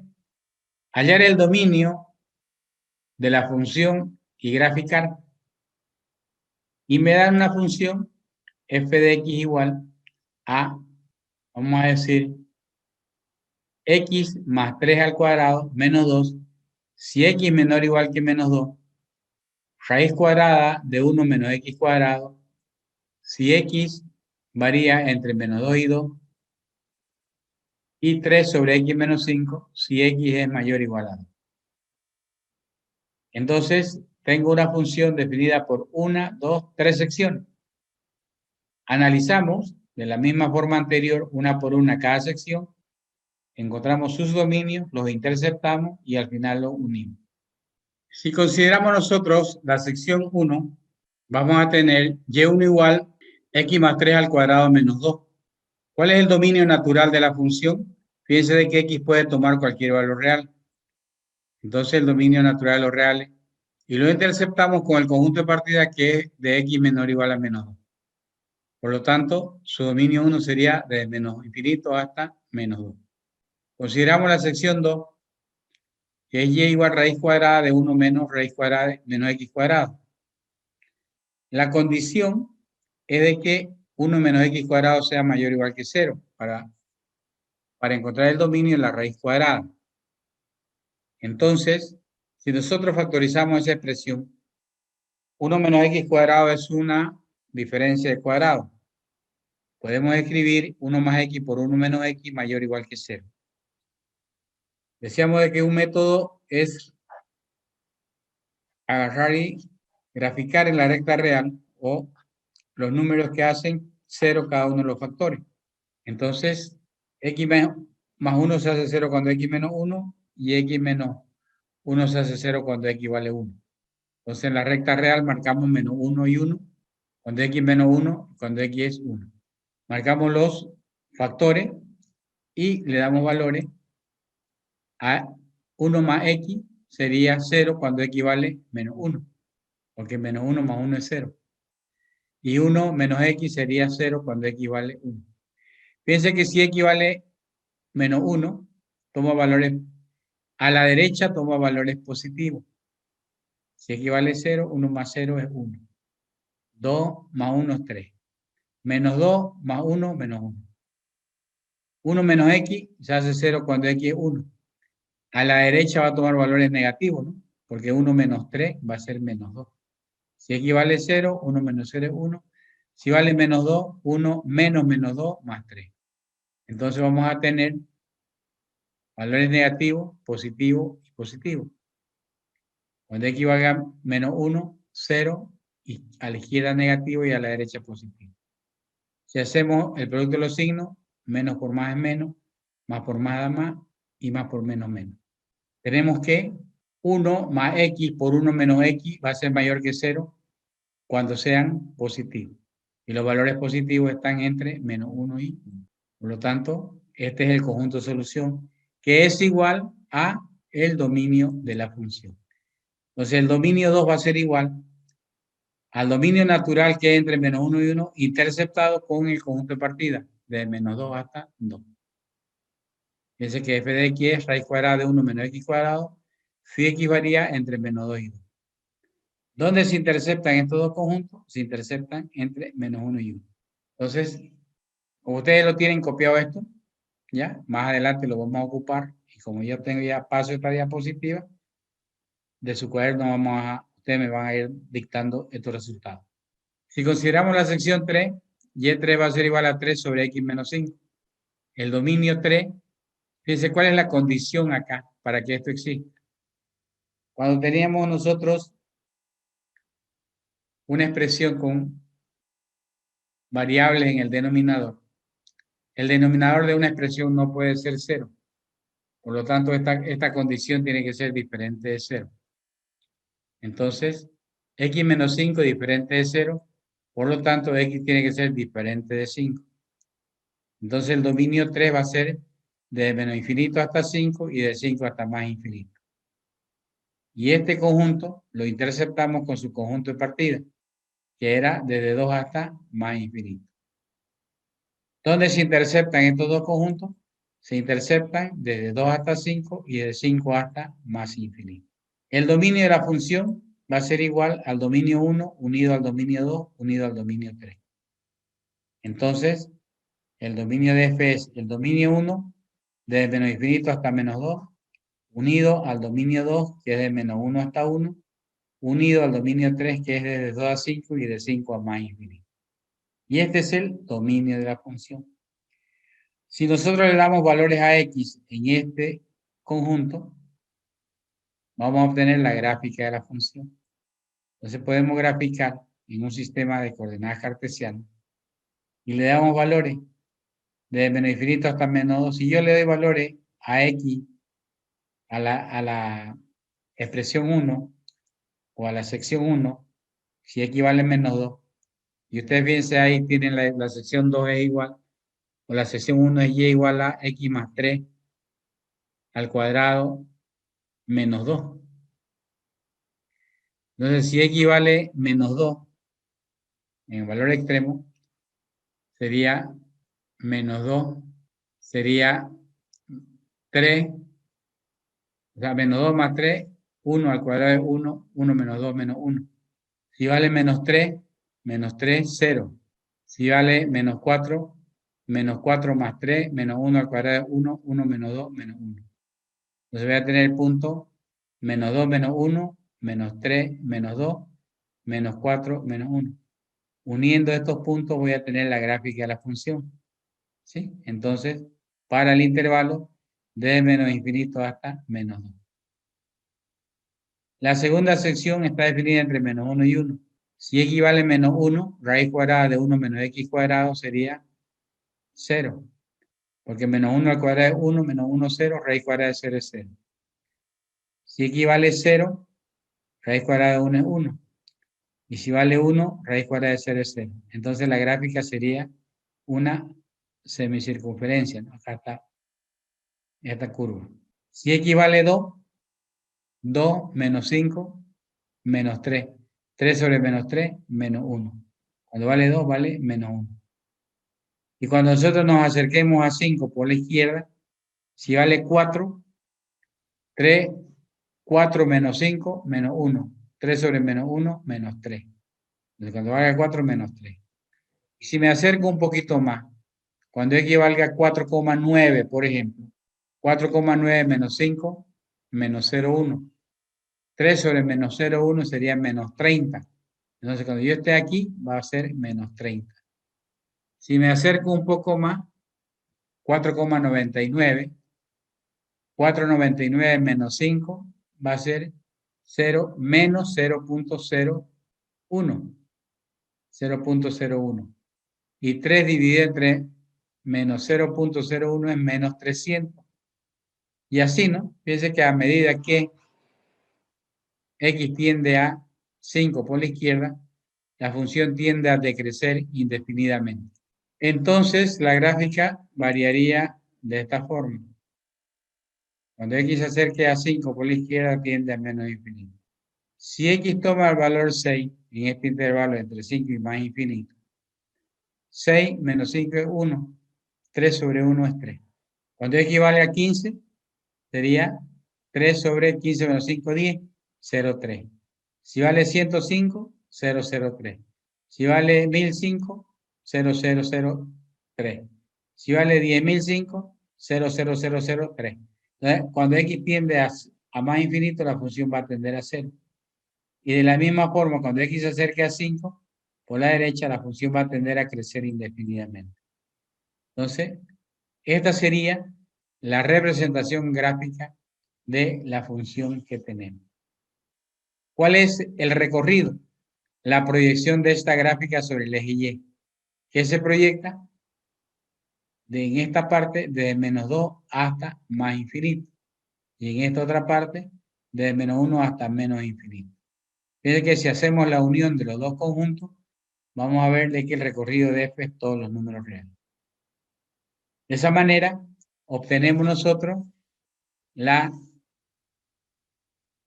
hallar el dominio de la función y graficar. Y me dan una función f de x igual a, vamos a decir, x más 3 al cuadrado menos 2, si x menor o igual que menos 2, raíz cuadrada de 1 menos x cuadrado, si x varía entre menos 2 y 2, y 3 sobre x menos 5, si x es mayor o igual a 2. Entonces, tengo una función definida por 1, 2, 3 secciones. Analizamos de la misma forma anterior, una por una cada sección, encontramos sus dominios, los interceptamos y al final los unimos. Si consideramos nosotros la sección 1, vamos a tener y1 igual x más 3 al cuadrado menos 2. ¿Cuál es el dominio natural de la función? Fíjense de que x puede tomar cualquier valor real. Entonces el dominio natural de los reales. Y lo interceptamos con el conjunto de partida que es de x menor o igual a menos 2. Por lo tanto, su dominio 1 sería desde menos infinito hasta menos 2. Consideramos la sección 2, que es y igual raíz cuadrada de 1 menos raíz cuadrada de menos x cuadrado. La condición es de que 1 menos x cuadrado sea mayor o igual que 0 para encontrar el dominio de la raíz cuadrada. Entonces, si nosotros factorizamos esa expresión, 1 menos x cuadrado es una diferencia de cuadrado. Podemos escribir 1 más x por 1 menos x mayor o igual que 0. Decíamos de que un método es agarrar y graficar en la recta real o los números que hacen 0 cada uno de los factores. Entonces, x más 1 se hace 0 cuando x menos 1 y x menos 1 se hace 0 cuando x vale 1. Entonces, en la recta real marcamos menos 1 y 1 cuando x menos 1 cuando x es 1. Marcamos los factores y le damos valores a 1 más x sería 0 cuando x vale menos 1, porque menos 1 más 1 es 0. Y 1 menos x sería 0 cuando x vale 1. Piense que si x vale menos 1, toma valores a la derecha, toma valores positivos. Si x vale 0, 1 más 0 es 1. 2 más 1 es 3. Menos 2 más 1, menos 1. 1 menos x se hace 0 cuando x es 1. A la derecha va a tomar valores negativos, ¿no? Porque 1 menos 3 va a ser menos 2. Si x vale 0, 1 menos 0 es 1. Si vale menos 2, 1 menos menos 2 más 3. Entonces vamos a tener valores negativos, positivos y positivos. Cuando x valga menos 1, 0, y a la izquierda negativo y a la derecha positivo. Si hacemos el producto de los signos, menos por más es menos, más por más da más, y más por menos menos. Tenemos que 1 más x por 1 menos x va a ser mayor que 0 cuando sean positivos. Y los valores positivos están entre menos 1 y 1. Por lo tanto, este es el conjunto de solución, que es igual a el dominio de la función. Entonces, el dominio 2 va a ser igual al dominio natural, que es entre menos 1 y 1, interceptado con el conjunto de partida, de menos 2 hasta 2. Fíjense que f de x es raíz cuadrada de 1 menos x cuadrado, si x varía entre menos 2 y 2. ¿Dónde se interceptan estos dos conjuntos? Se interceptan entre menos 1 y 1. Entonces, como ustedes lo tienen copiado esto, ya, más adelante lo vamos a ocupar, y como yo tengo ya paso esta diapositiva, de su cuaderno ustedes me van a ir dictando estos resultados. Si consideramos la sección 3, y3 va a ser igual a 3 sobre x menos 5. El dominio 3, fíjense cuál es la condición acá para que esto exista. Cuando teníamos nosotros una expresión con variables en el denominador de una expresión no puede ser 0. Por lo tanto, esta condición tiene que ser diferente de 0. Entonces, x menos 5 es diferente de 0. Por lo tanto, x tiene que ser diferente de 5. Entonces, el dominio 3 va a ser de menos infinito hasta 5 y de 5 hasta más infinito. Y este conjunto lo interceptamos con su conjunto de partida, que era desde 2 hasta más infinito. ¿Dónde se interceptan estos dos conjuntos? Se interceptan desde 2 hasta 5 y de 5 hasta más infinito. El dominio de la función va a ser igual al dominio 1 unido al dominio 2 unido al dominio 3. Entonces, el dominio de f es el dominio 1 desde menos infinito hasta menos 2 unido al dominio 2, que es de menos 1 hasta 1, unido al dominio 3, que es desde 2 a 5 y de 5 a más infinito. Y este es el dominio de la función. Si nosotros le damos valores a x en este conjunto, vamos a obtener la gráfica de la función. Entonces podemos graficar en un sistema de coordenadas cartesianas y le damos valores de menos infinito hasta menos 2. Si yo le doy valores a x, a la expresión 1 o a la sección 1, si x vale menos 2, y ustedes fíjense ahí, tienen la sección 2 es igual, o la sección 1 es y igual a x más 3 al cuadrado menos 2. Entonces, si x vale menos 2 en el valor extremo, sería menos 2, sería 3, o sea, menos 2 más 3, 1 al cuadrado es 1, 1 menos 2 menos 1. Si vale menos 3, 0. Si vale menos 4 más 3, menos 1 al cuadrado es 1, 1 menos 2 menos 1. Entonces voy a tener el punto menos 2 menos 1, menos 3 menos 2, menos 4 menos 1. Uniendo estos puntos voy a tener la gráfica de la función. ¿Sí? Entonces, para el intervalo de menos infinito hasta menos 2. La segunda sección está definida entre menos 1 y 1. Si x vale menos 1, raíz cuadrada de 1 menos x cuadrado sería 0. Porque menos 1 al cuadrado es 1, menos 1, 0, raíz cuadrada de 0 es 0. Si x vale 0, raíz cuadrada de 1 es 1. Y si vale 1, raíz cuadrada de 0 es 0. Entonces la gráfica sería una semicircunferencia, ¿no? Acá está esta curva. Si x vale 2, 2 menos 5, menos 3. 3 sobre menos 3, menos 1. Cuando vale 2, vale menos 1. Y cuando nosotros nos acerquemos a 5 por la izquierda, si vale 4, 3, 4 menos 5, menos 1. 3 sobre menos 1, menos 3. Entonces cuando valga 4, menos 3. Y si me acerco un poquito más, cuando x valga 4,9, por ejemplo, 4,9 menos 5, menos 0,1. 3 sobre menos 0,1 sería menos 30. Entonces, cuando yo esté aquí, va a ser menos 30. Si me acerco un poco más, 4,99. 4,99 menos 5 va a ser 0 menos 0,01. 0,01. Y 3 dividido entre menos 0,01 es menos 300. Y así, ¿no? Fíjense que a medida que x tiende a 5 por la izquierda, la función tiende a decrecer indefinidamente. Entonces, la gráfica variaría de esta forma. Cuando x se acerque a 5 por la izquierda, tiende a menos infinito. Si x toma el valor 6, en este intervalo entre 5 y más infinito, 6 menos 5 es 1, 3 sobre 1 es 3. Cuando x vale a 15, sería 3 sobre 15 menos 5, 10, 0,3. Si vale 105, 0,03. Si vale 1005, 0,003. Si vale 10.005, 0,0003. Entonces, cuando x tiende a más infinito, la función va a tender a 0. Y de la misma forma, cuando x se acerque a 5, por la derecha, la función va a tender a crecer indefinidamente. Entonces, esta sería la representación gráfica de la función que tenemos. ¿Cuál es el recorrido? La proyección de esta gráfica sobre el eje Y, que se proyecta en esta parte de menos 2 hasta más infinito. Y en esta otra parte de menos 1 hasta menos infinito. Fíjense que si hacemos la unión de los dos conjuntos, vamos a ver de que el recorrido de f es todos los números reales. De esa manera, obtenemos nosotros la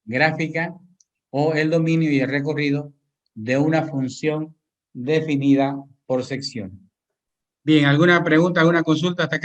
gráfica o el dominio y el recorrido de una función definida por sección. Bien, ¿alguna pregunta, alguna consulta hasta acá?